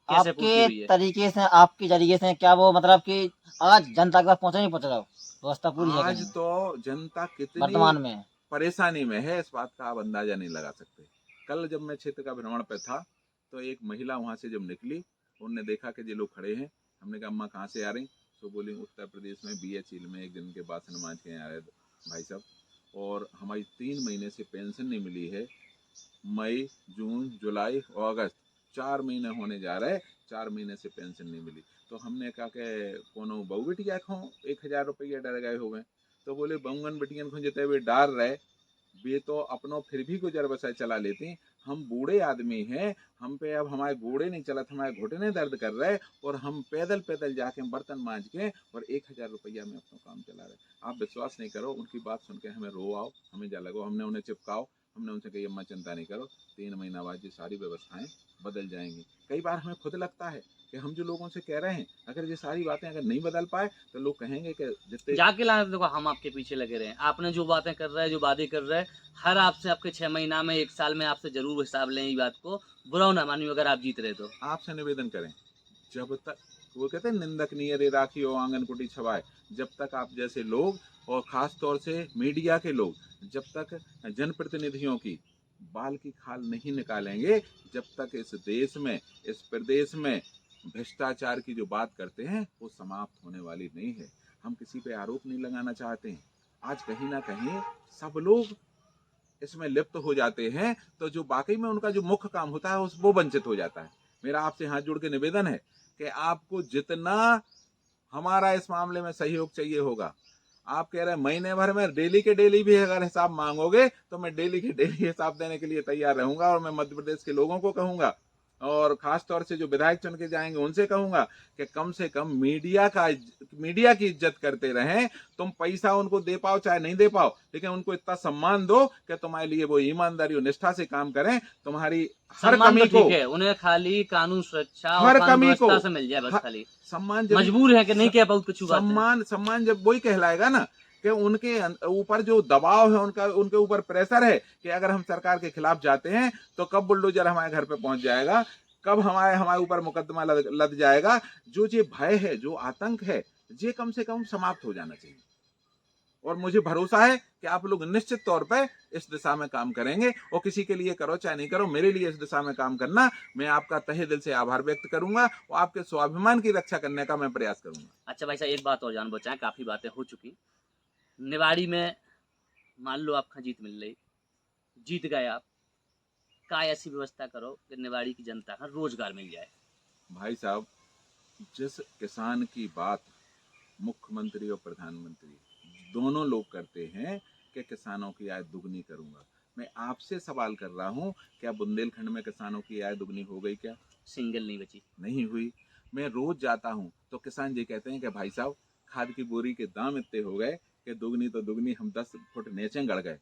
आपके तरीके से, आपके जरिए से क्या वो मतलब कि आज जनता के पास पहुंचा नहीं पहुंच रहा? व्यवस्था पूरी है? आज तो जनता कितनी वर्तमान में परेशानी में है, इस बात का आप अंदाजा नहीं लगा सकते। कल जब मैं क्षेत्र का भ्रमण पे था, तो एक महिला वहां से जब निकली, उनने देखा कि ये लोग खड़े हैं। हमने कहा अम्मा कहाँ से आ रही? तो बोली उत्तर प्रदेश में BHL में एक दिन के बासन मांझ के आ रहे भाई साहब, और हमारी 3 महीने से पेंशन नहीं मिली है। मई, जून, जुलाई और अगस्त 4 महीने होने जा रहे, 4 महीने से पेंशन नहीं मिली। तो हमने कहा कि कोनो बहू बेटिया खो 1000 रुपया डर गए हो गए। तो बोले बहुगन बेटियन को जितने वे डार रहे, वे तो अपनों फिर भी गुजर बसर चला लेती। हम बूढ़े आदमी हैं, हम पे अब हमारे घोड़े नहीं चलत, हमारे घुटने दर्द कर रहे, और हम पैदल पैदल जाके बर्तन मांझ के और 1000 रुपया में अपना काम चला रहे। आप विश्वास नहीं करो, उनकी बात सुन के हमें रो आओ, हमें जा लगो। हमने उन्हें चिपकाओ, हमने उनसे कही अम्मा चिंता नहीं करो, 3 महीना बाद ये सारी व्यवस्थाएं बदल जाएंगी। कई बार हमें खुद लगता है कि हम जो लोगों से कह रहे हैं, अगर ये सारी बातें अगर नहीं बदल पाए, तो लोग कहेंगे कि जितने जाके लाने, देखो हम आपके पीछे लगे रहे। आपने जो बातें कर रहे हैं, जो वादे कर रहे हैं, हर आपसे आपके 6 महीना में, 1 साल में आपसे जरूर हिसाब लें। ये बात को बुरा ना मानिए अगर आप जीत रहे तो। आपसे निवेदन करें, जब तक वो कहते हैं निंदक नियरे राखी हो आंगन कुटी छवाए, जब तक आप जैसे लोग, और खास तौर से मीडिया के लोग, जब तक जनप्रतिनिधियों की बाल की खाल नहीं निकालेंगे, जब तक इस देश में, इस प्रदेश में भ्रष्टाचार की जो बात करते हैं वो समाप्त होने वाली नहीं है। हम किसी पे आरोप नहीं लगाना चाहते हैं। आज कहीं ना कहीं सब लोग इसमें लिप्त हो जाते हैं, तो जो वाकई में उनका जो मुख्य काम होता है वो वंचित हो जाता है। मेरा आपसे हाथ जोड़ के निवेदन है कि आपको जितना हमारा इस मामले में सहयोग चाहिए होगा, आप कह रहे हैं महीने भर में डेली के डेली भी अगर हिसाब मांगोगे, तो मैं डेली के डेली हिसाब देने के लिए तैयार रहूंगा। और मैं मध्य प्रदेश के लोगों को कहूंगा, और खास तौर से जो विधायक चुन के जाएंगे उनसे कहूंगा कि कम से कम मीडिया की इज्जत करते रहें। तुम पैसा उनको दे पाओ चाहे नहीं दे पाओ, लेकिन उनको इतना सम्मान दो कि तुम्हारे लिए वो ईमानदारी और निष्ठा से काम करें। तुम्हारी हर कमी को, उन्हें खाली कानून सुरक्षा हर और कमी को से मिल जाए बस। खाली सम्मान, मजबूर है कि नहीं कह बहुत कुछ सम्मान जब वही कहलाएगा ना कि उनके ऊपर जो दबाव है, उनके ऊपर प्रेशर है कि अगर हम सरकार के खिलाफ जाते हैं तो कब बुलडोजर हमारे घर पे पहुंच जाएगा, कब हमारे ऊपर मुकदमा लद जाएगा। जो ये भय है, जो आतंक है, ये कम से कम समाप्त हो जाना चाहिए। और मुझे भरोसा है कि आप लोग निश्चित तौर पर इस दिशा में काम करेंगे। और किसी के लिए करो चाहे नहीं करो, मेरे लिए इस दिशा में काम करना, मैं आपका तहे दिल से आभार व्यक्त करूंगा और आपके स्वाभिमान की रक्षा करने का मैं प्रयास करूंगा। अच्छा भाई साहब, एक बात और जान बचाएं, काफी बातें हो चुकी। निवाड़ी में मान लो आपका जीत मिल रही, जीत गए आप, का ऐसी व्यवस्था करो कि निवाड़ी की जनता का रोजगार मिल जाए। भाई साहब, जिस किसान की बात मुख्यमंत्री और प्रधानमंत्री दोनों लोग करते हैं कि किसानों की आय दुगनी करूंगा, मैं आपसे सवाल कर रहा हूं, क्या बुंदेलखंड में किसानों की आय दुगनी हो गई? क्या सिंगल नहीं बची? नहीं हुई। मैं रोज जाता हूं तो किसान जी कहते हैं कि भाई साहब, खाद की बोरी के दाम इतने हो गए कि दुगनी तो दुगनी, हम 10 फुट नीचे गड़ गए।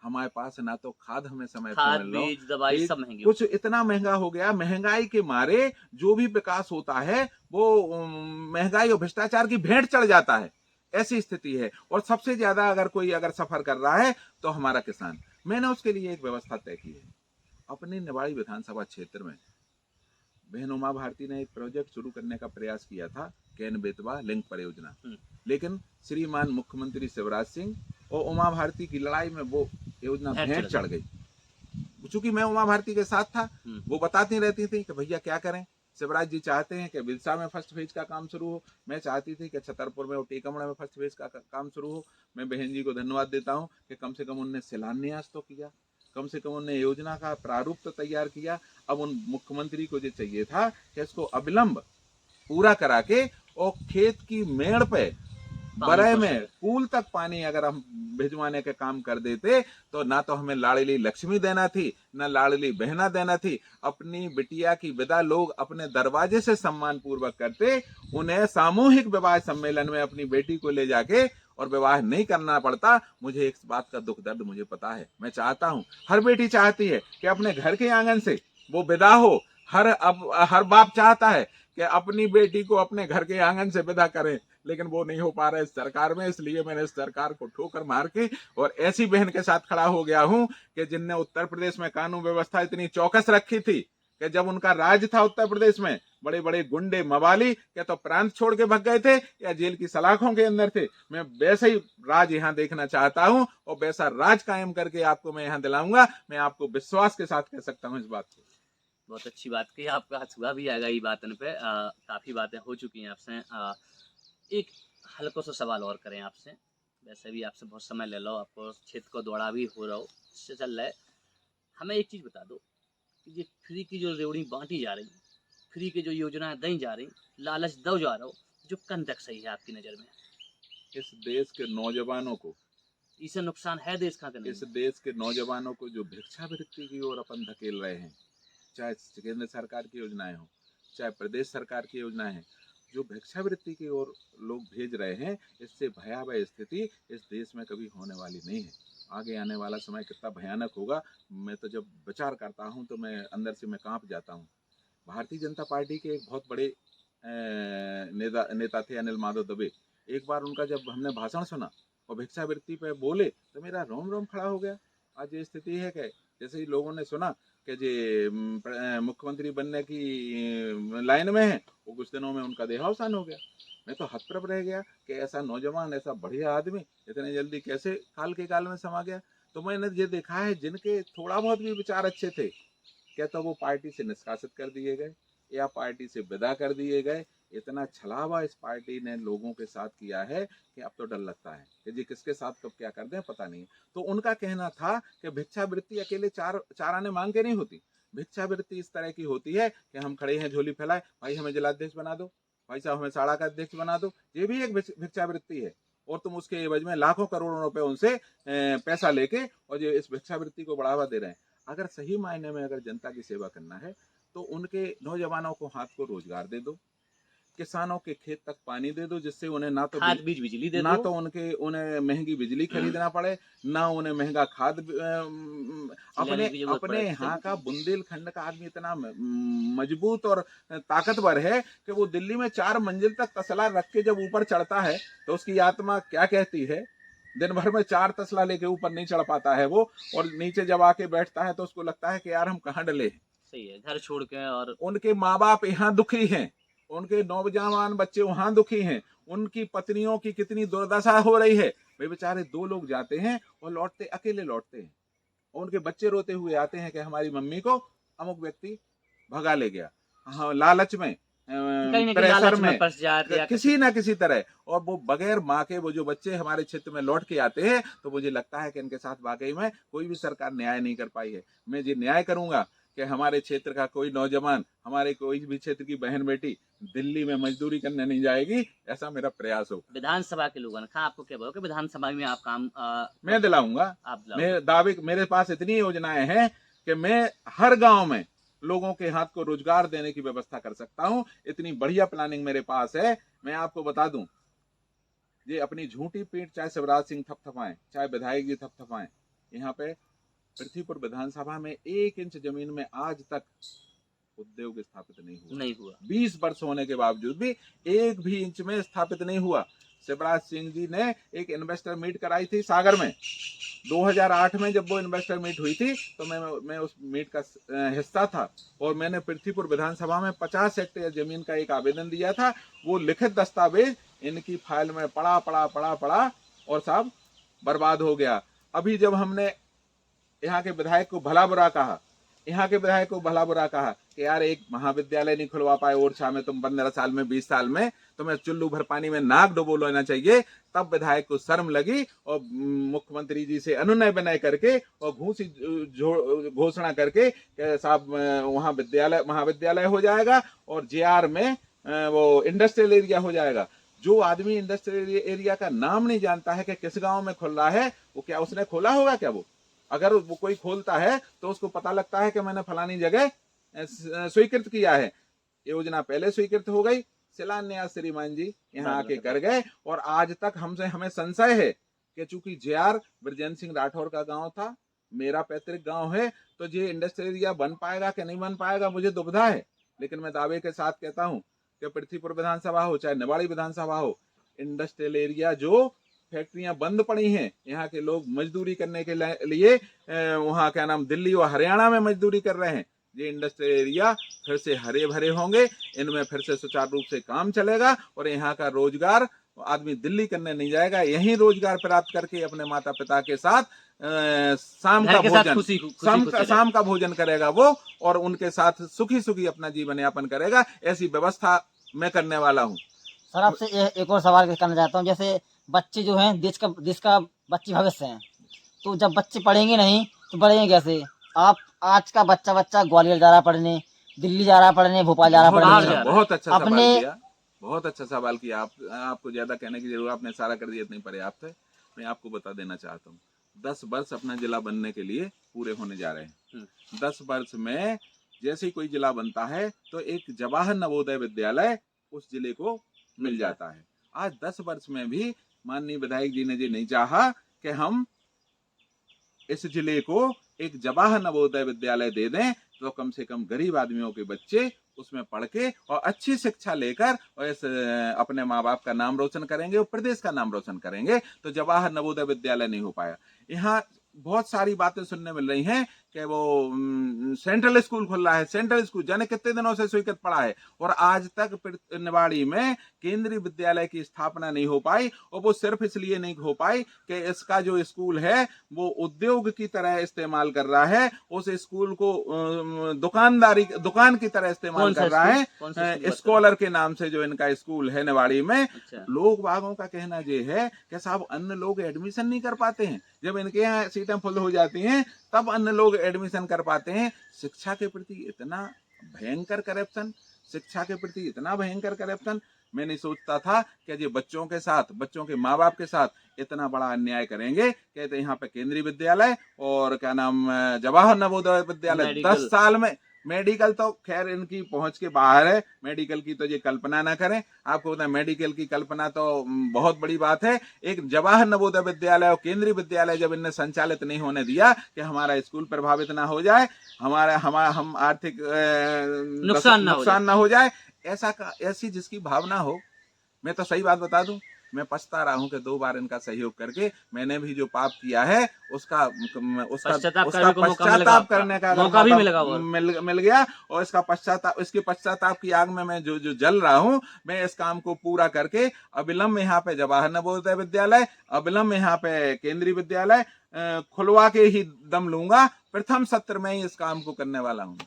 हमारे पास ना तो खाद हमें समय पर खाद, मिल रहा हो, बीज, दवाई बीज सब महंगी कुछ होगी। इतना महंगा हो गया। महंगाई के मारे जो भी विकास होता है वो महंगाई और भ्रष्टाचार की भेंट चढ़ जाता है, ऐसी स्थिति है। और सबसे ज्यादा अगर कोई सफर कर रहा है तो हमारा किसान। मैंने उसके लिए एक व्यवस्था तय की है। अपने निवाड़ी विधानसभा क्षेत्र में बहन उमा भारती ने एक प्रोजेक्ट शुरू करने का प्रयास किया था, कैन बेतवा लिंक परियोजना। लेकिन श्रीमान मुख्यमंत्री शिवराज सिंह और उमा भारती की लड़ाई में वो योजना भेंट चढ़ गई। चूंकि मैं उमा भारती के साथ था, वो बताती रहती थी कि भैया क्या करें, शिवराज जी चाहते हैं कि बिलसा में फर्स्ट फेज का काम शुरू हो, मैं चाहती थी कि छतरपुर में और टीकमगढ़ में फर्स्ट फेज का काम शुरू हो। मैं बहन जी को धन्यवाद देता हूं कि कम से कम उनने शिलान्यास तो किया, कम से कम उनने योजना का प्रारूप तो तैयार किया। अब उन मुख्यमंत्री को जो चाहिए था कि इसको अविलंब पूरा करा के और खेत की मेड़ पे बरय में पूल तक पानी अगर हम भिजवाने के काम कर देते तो ना तो हमें लाड़ली लक्ष्मी देना थी, ना लाड़ली बहना देना थी। अपनी बिटिया की विदा लोग अपने दरवाजे से सम्मान पूर्वक करते, उन्हें सामूहिक विवाह सम्मेलन में अपनी बेटी को ले जाके और विवाह नहीं करना पड़ता। मुझे इस बात का दुख दर्द मुझे पता है। मैं चाहता हूं, हर बेटी चाहती है कि अपने घर के आंगन से वो विदा हो। हर बाप चाहता है कि अपनी बेटी को अपने घर के आंगन से विदा करें, लेकिन वो नहीं हो पा रहा है इस सरकार में। इसलिए मैंने इस सरकार को ठोकर मार के और ऐसी बहन के साथ खड़ा हो गया हूं कि जिनने उत्तर प्रदेश में कानून व्यवस्था इतनी चौकस रखी थी कि जब उनका राज था उत्तर प्रदेश में, बड़े बड़े गुंडे मवाली या तो प्रांत छोड़ के भग गए थे या जेल की सलाखों के अंदर थे। मैं वैसे ही राज यहाँ देखना चाहता हूं और वैसा राज कायम करके आपको मैं यहाँ दिलाऊंगा। मैं आपको विश्वास के साथ कह सकता हूँ इस बात को। बहुत अच्छी बात कही, आपका हथुआ भी आ गई बातन पे। काफी बातें हो चुकी हैं आपसे। एक हल्का सा सवाल और करें आपसे, वैसे भी आपसे बहुत समय ले लो, आपको क्षेत्र को दौड़ा भी हो रहा हो, इससे चल रहा है। हमें एक चीज़ बता दो कि ये फ्री की जो रेवड़ी बांटी जा रही, फ्री की जो योजनाएं दी जा रही, लालच दो जा रहा हो, जो कन तक सही है आपकी नज़र में? इस देश के नौजवानों को, इससे नुकसान है देश का? इस देश के नौजवानों को जो भिक्षावृत्ति की ओर अपन धकेल रहे हैं, चाहे केंद्र सरकार की योजनाएं हो, चाहे प्रदेश सरकार की योजनाएं हैं, जो भिक्षावृत्ति की ओर लोग भेज रहे हैं, इससे भयावह स्थिति इस देश में कभी होने वाली नहीं है। आगे आने वाला समय कितना भयानक होगा, मैं तो जब विचार करता हूं तो मैं अंदर से मैं कांप जाता हूं। भारतीय जनता पार्टी के एक बहुत बड़े नेता थे अनिल माधव दुबे। एक बार उनका जब हमने भाषण सुना और भिक्षावृत्ति पे बोले तो मेरा रोम रोम खड़ा हो गया। आज ये स्थिति है कि जैसे ही लोगों ने सुना कि जे मुख्यमंत्री बनने की लाइन में है, वो कुछ दिनों में उनका देहावसान हो गया। मैं तो हतप्रभ रह गया कि ऐसा नौजवान, ऐसा बढ़िया आदमी इतने जल्दी कैसे काल के काल में समा गया। तो मैंने ये देखा है, जिनके थोड़ा बहुत भी विचार अच्छे थे, क्या तो वो पार्टी से निष्कासित कर दिए गए या पार्टी से विदा कर दिए गए। इतना छलावा इस पार्टी ने लोगों के साथ किया है कि अब तो डर लगता है कि जी किसके साथ कब क्या कर दें पता नहीं। तो उनका कहना था कि भिक्षावृत्ति अकेले चार आने मांग के नहीं होती। भिक्षावृत्ति इस तरह की होती है कि हम खड़े हैं झोली फैलाए, भाई हमें जिलाध्यक्ष बना दो, भाई साहब हमें साड़ा का अध्यक्ष बना दो। ये भी एक भिक्षावृत्ति है और तुम उसके एवज में लाखों करोड़ों रुपए उनसे पैसा लेके और जो इस भिक्षावृत्ति को बढ़ावा दे रहे हैं। अगर सही मायने में अगर जनता की सेवा करना है तो उनके नौजवानों को हाथ को रोजगार दे दो, किसानों के खेत तक पानी दे दो, जिससे उन्हें ना तो खाद बीज बिजली दे ना दो, तो उन्हें महंगी बिजली खरीदना पड़े, ना उन्हें महंगा खाद। अपने यहाँ का बुंदेलखंड का आदमी इतना मजबूत और ताकतवर है कि वो दिल्ली में 4 मंजिल तक तसला रख के जब ऊपर चढ़ता है तो उसकी आत्मा क्या कहती है। दिन भर में 4 तसला लेके ऊपर नहीं चढ़ पाता है वो, और नीचे जब आके बैठता है तो उसको लगता है कि यार हम कहाँ डले। सही है, घर छोड़ के। और उनके माँ बाप यहाँ दुखी हैं, उनके नौजवान बच्चे वहां दुखी हैं, उनकी पत्नियों की कितनी दुर्दशा हो रही है। वे बेचारे 2 लोग जाते हैं और लौटते अकेले लौटते हैं, उनके बच्चे रोते हुए आते हैं कि हमारी मम्मी को अमुक व्यक्ति भगा ले गया। हाँ, लालच में कहीं ना कहीं प्रेशर लालच में में फंस जाते या किसी ना किसी तरह, और वो बगैर माँ के वो जो बच्चे हमारे क्षेत्र में लौट के आते हैं, तो मुझे लगता है कि इनके साथ वाकई में कोई भी सरकार न्याय नहीं कर पाई है। मैं ये न्याय करूंगा कि हमारे क्षेत्र का कोई नौजवान, हमारे कोई भी क्षेत्र की बहन बेटी दिल्ली में मजदूरी करने नहीं जाएगी, ऐसा मेरा प्रयास हो। विधानसभा के लोगों ने कहा आपको क्या बोला कि विधानसभा में आप काम मैं दिलाऊंगा। आप मेरे पास इतनी योजनाएं हैं कि मैं हर गांव में लोगों के हाथ को रोजगार देने की व्यवस्था कर सकता हूं। इतनी बढ़िया प्लानिंग मेरे पास है। मैं आपको बता दूं, ये अपनी झूठी पीठ चाहे शिवराज सिंह थपथपाएं, चाहे विधायक जी थपथपाएं, यहाँ पे पृथ्वीपुर विधानसभा में 1 इंच जमीन में आज तक उद्योग स्थापित नहीं हुआ। 20 वर्ष होने के बावजूद भी 1 भी इंच में स्थापित नहीं हुआ। शिवराज सिंह जी ने एक इन्वेस्टर मीट कराई थी सागर में 2008 में। जब वो इन्वेस्टर मीट हुई थी तो मैं उस मीट का हिस्सा था, और मैंने पृथ्वीपुर विधानसभा में 50 हेक्टेयर जमीन का एक आवेदन दिया था। वो लिखित दस्तावेज इनकी फाइल में पड़ा और साहब बर्बाद हो गया। अभी जब हमने यहाँ के विधायक को भला बुरा कहा, कि यार एक महाविद्यालय नहीं खुलवा पाए ओरछा में, तुम 15 साल में 20 साल में तुम्हें चुल्लू भर पानी में नाक डुबो लेना चाहिए, तब विधायक को शर्म लगी और मुख्यमंत्री जी से अनुनय विनय करके और घोषणा करके साहब वहाँ महाविद्यालय हो जाएगा और JR में वो इंडस्ट्रियल एरिया हो जाएगा। जो आदमी इंडस्ट्रियल एरिया का नाम नहीं जानता है कि किस गांव में खुल रहा है, वो क्या उसने खोला होगा क्या? वो अगर वो कोई खोलता है तो उसको पता लगता है कि मैंने फलानी जगह स्वीकृत किया है। योजना पहले स्वीकृत हो गई, शिलान्यास श्रीमान जी यहाँ आके कर गए, और आज तक हमें संशय है कि चूंकि JR ब्रजेंद्र सिंह राठौर का गांव था, मेरा पैतृक गांव है, तो ये इंडस्ट्रियल एरिया बन पाएगा कि नहीं बन पाएगा मुझे दुविधा है। लेकिन मैं दावे के साथ कहता हूं कि पृथ्वीपुर विधानसभा हो चाहे निवाड़ी विधानसभा हो, इंडस्ट्रियल एरिया जो फैक्ट्रियां बंद पड़ी हैं, यहाँ के लोग मजदूरी करने के लिए वहाँ क्या नाम दिल्ली और हरियाणा में मजदूरी कर रहे हैं, ये इंडस्ट्रियल एरिया फिर से हरे भरे होंगे, इनमें फिर से सुचारू रूप से काम चलेगा और यहाँ का रोजगार आदमी दिल्ली करने नहीं जाएगा, यहीं रोजगार प्राप्त करके अपने माता पिता के साथ शाम का भोजन करेगा वो, और उनके साथ सुखी सुखी अपना जीवन यापन करेगा। ऐसी व्यवस्था मैं करने वाला हूँ। सर आपसे एक और सवाल करना चाहता हूँ, जैसे बच्चे जो हैं देश का बच्चे भविष्य हैं, तो जब बच्चे पढ़ेंगे नहीं तो बढ़ेंगे कैसे? आप आज का बच्चा ग्वालियर जा रहा पढ़ने, दिल्ली जा रहा पढ़ने, भोपाल जा रहा पढ़ने। बहुत अच्छा सवाल किया, बहुत अच्छा सवाल किया। आपको ज्यादा कहने की जरूरत, आपने सारा कर दिया, इतनी पर्याप्त है। मैं आपको बता देना चाहता हूँ, 10 वर्ष अपना जिला बनने के लिए पूरे होने जा रहे हैं। 10 वर्ष में जैसे ही कोई जिला बनता है तो एक जवाहर नवोदय विद्यालय उस जिले को मिल जाता है। आज 10 वर्ष में भी माननीय विधायक जी ने ये नहीं चाहा कि हम इस जिले को एक जवाहर नवोदय विद्यालय दे दें, तो कम से कम गरीब आदमियों के बच्चे उसमें पढ़ के और अच्छी शिक्षा लेकर और इस अपने माँ बाप का नाम रोशन करेंगे और प्रदेश का नाम रोशन करेंगे। तो जवाहर नवोदय विद्यालय नहीं हो पाया। यहाँ बहुत सारी बातें सुनने मिल रही हैं कि वो सेंट्रल स्कूल खुल रहा है। सेंट्रल स्कूल जाने कितने दिनों से स्वीकृत पड़ा है और आज तक निवाड़ी में केंद्रीय विद्यालय की स्थापना नहीं हो पाई, और वो सिर्फ इसलिए नहीं हो पाई कि इसका जो स्कूल है वो उद्योग की तरह इस्तेमाल कर रहा है। उस स्कूल को दुकान की तरह इस्तेमाल कर रहा है। स्कॉलर के नाम से जो इनका स्कूल है निवाड़ी में। अच्छा। लोग बागों का कहना ये है कि साहब अन्य लोग एडमिशन नहीं कर पाते हैं, जब इनके यहाँ सीटें फुल हो जाती हैं तब अन्य लोग एडमिशन कर पाते हैं। शिक्षा के प्रति इतना भयंकर करप्शन, मैं नहीं सोचता था कि ये बच्चों के साथ, बच्चों के माँ बाप के साथ इतना बड़ा अन्याय करेंगे। कहते यहाँ पे केंद्रीय विद्यालय और क्या नाम जवाहर नवोदय विद्यालय 10 साल में। मेडिकल तो खैर इनकी पहुंच के बाहर है, मेडिकल की तो ये कल्पना ना करें। आपको पता है मेडिकल की कल्पना तो बहुत बड़ी बात है। एक जवाहर नवोदय विद्यालय और केंद्रीय विद्यालय जब इनने संचालित नहीं होने दिया कि हमारा स्कूल प्रभावित ना हो जाए, हम आर्थिक नुकसान ना हो जाए, ऐसी जिसकी भावना हो। मैं तो सही बात बता दूं, मैं पछता रहा हूं कि 2 बार इनका सहयोग करके मैंने भी जो पाप किया है उसका पश्चाताप करने का मौका भी मिल गया। और इसके पश्चाताप की आग में मैं जो जल रहा हूं, मैं इस काम को पूरा करके अविलंब यहाँ पे जवाहर नवोदय विद्यालय, अविलंब यहाँ पे केंद्रीय विद्यालय खुलवा के ही दम लूंगा। प्रथम सत्र में ही इस काम को करने वाला हूँ।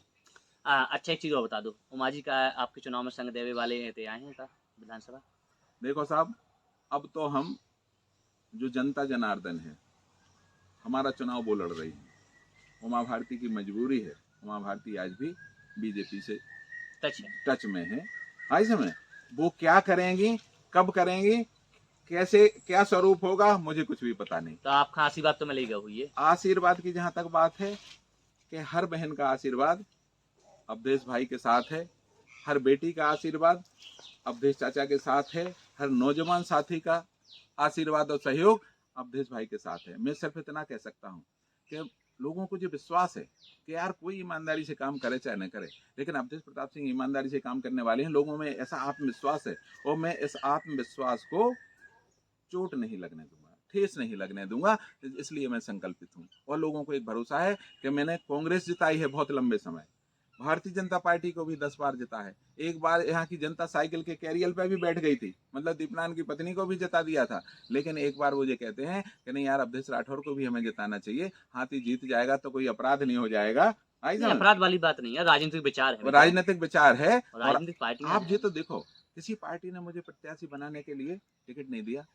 अच्छा एक चीज़ और बता दो, उमाजी का आपके चुनाव में संग देवे वाले थे, आए हैं का विधानसभा? देखो साहब, अब तो हम जो जनता जनार्दन है, हमारा चुनाव वो लड़ रही है। उमा भारती की मजबूरी है, उमा भारती आज भी बीजेपी से टच में है। आई समय वो क्या करेंगी, कब करेंगी, कैसे क्या स्वरूप होगा, मुझे कुछ भी पता नहीं। तो आपका आशीर्वाद तो मिलेगा हुई है। आशीर्वाद की जहां तक बात है कि हर बहन का आशीर्वाद अवधेश भाई के साथ है, हर बेटी का आशीर्वाद अवधेश चाचा के साथ है, हर नौजवान साथी का आशीर्वाद और सहयोग अवधेश भाई के साथ है। मैं सिर्फ इतना कह सकता हूँ कि लोगों को जो विश्वास है कि यार कोई ईमानदारी से काम करे चाहे न करे, लेकिन अवधेश प्रताप सिंह ईमानदारी से काम करने वाले हैं। लोगों में ऐसा आत्मविश्वास है और मैं इस आत्मविश्वास को चोट नहीं लगने दूंगा, ठेस नहीं लगने दूंगा। इसलिए मैं संकल्पित हूँ और लोगों को एक भरोसा है कि मैंने कांग्रेस जिताई है बहुत लंबे समय, भारतीय जनता पार्टी को भी 10 बार जिता है। एक बार यहाँ की जनता साइकिल के कैरियर पे भी बैठ गई थी, मतलब दीपनान की पत्नी को भी जिता दिया था। लेकिन एक बार वो ये कहते हैं कि नहीं यार, अवधेश राठौर को भी हमें जिताना चाहिए, हाथी जीत जाएगा तो कोई अपराध नहीं हो जाएगा। अपराध वाली बात नहीं है, राजनीतिक विचार है, राजनीतिक विचार है। और राजनीतिक पार्टी आप ये तो देखो, किसी पार्टी ने मुझे प्रत्याशी बनाने के लिए टिकट नहीं दिया।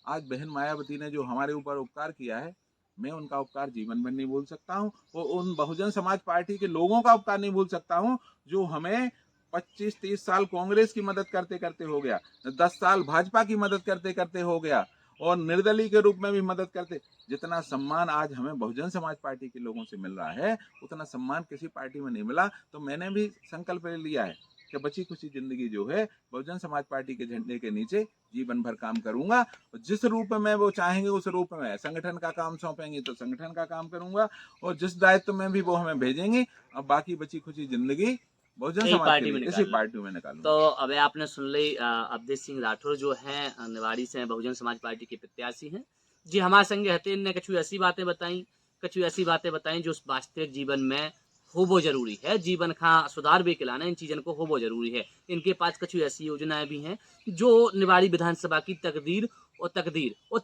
आज बहन मायावती ने जो हमारे ऊपर उपकार किया है, मैं उनका उपकार जीवन भर नहीं भूल सकता हूँ। और उन बहुजन समाज पार्टी के लोगों का उपकार नहीं भूल सकता हूँ जो हमें 25-30 साल कांग्रेस की मदद करते करते हो गया, 10 साल भाजपा की मदद करते करते हो गया और निर्दलीय के रूप में भी मदद करते। जितना सम्मान आज हमें बहुजन समाज पार्टी के लोगों से मिल रहा है, उतना सम्मान किसी पार्टी में नहीं मिला। तो मैंने भी संकल्प ले लिया है कि बची खुशी जिंदगी जो है बहुजन समाज पार्टी के झंडे के नीचे जीवन भर काम करूंगा। जिस रूप में वो चाहेंगे उस रूप में, संगठन का काम सौंपेंगे तो संगठन का काम करूंगा और जिस दायित्व में भी वो हमें भेजेंगे, अब बाकी बची खुशी जिंदगी बहुजन समाज के लिए इसी पार्टी में निकालूंगा। तो अब आपने सुन ली, अवधेश सिंह राठौर जो हैं निवाड़ी से बहुजन समाज पार्टी के प्रत्याशी हैं जी। हमारे संग रहते इनने कछु ऐसी बातें बताई जो वास्तविक जीवन में होबो जरूरी है, जीवन का सुधार भी खिलाना इन चीज़ों को होबो जरूरी है। इनके पास कछु ऐसी योजनाएं भी हैं जो निवाड़ी विधानसभा की तकदीर और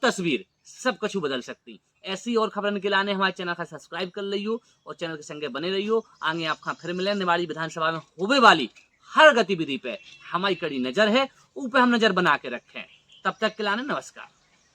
तस्वीर सब कछु बदल सकती। ऐसी और खबरन के लाने हमारे चैनल का सब्सक्राइब कर लियो और चैनल के संगे बने रहियो। आगे आपका फिर मिले निवाड़ी विधानसभा में होबे वाली हर गतिविधि पे हमारी कड़ी नजर है, ऊपर हम नजर बना के रखें। तब तक के लाने नमस्कार।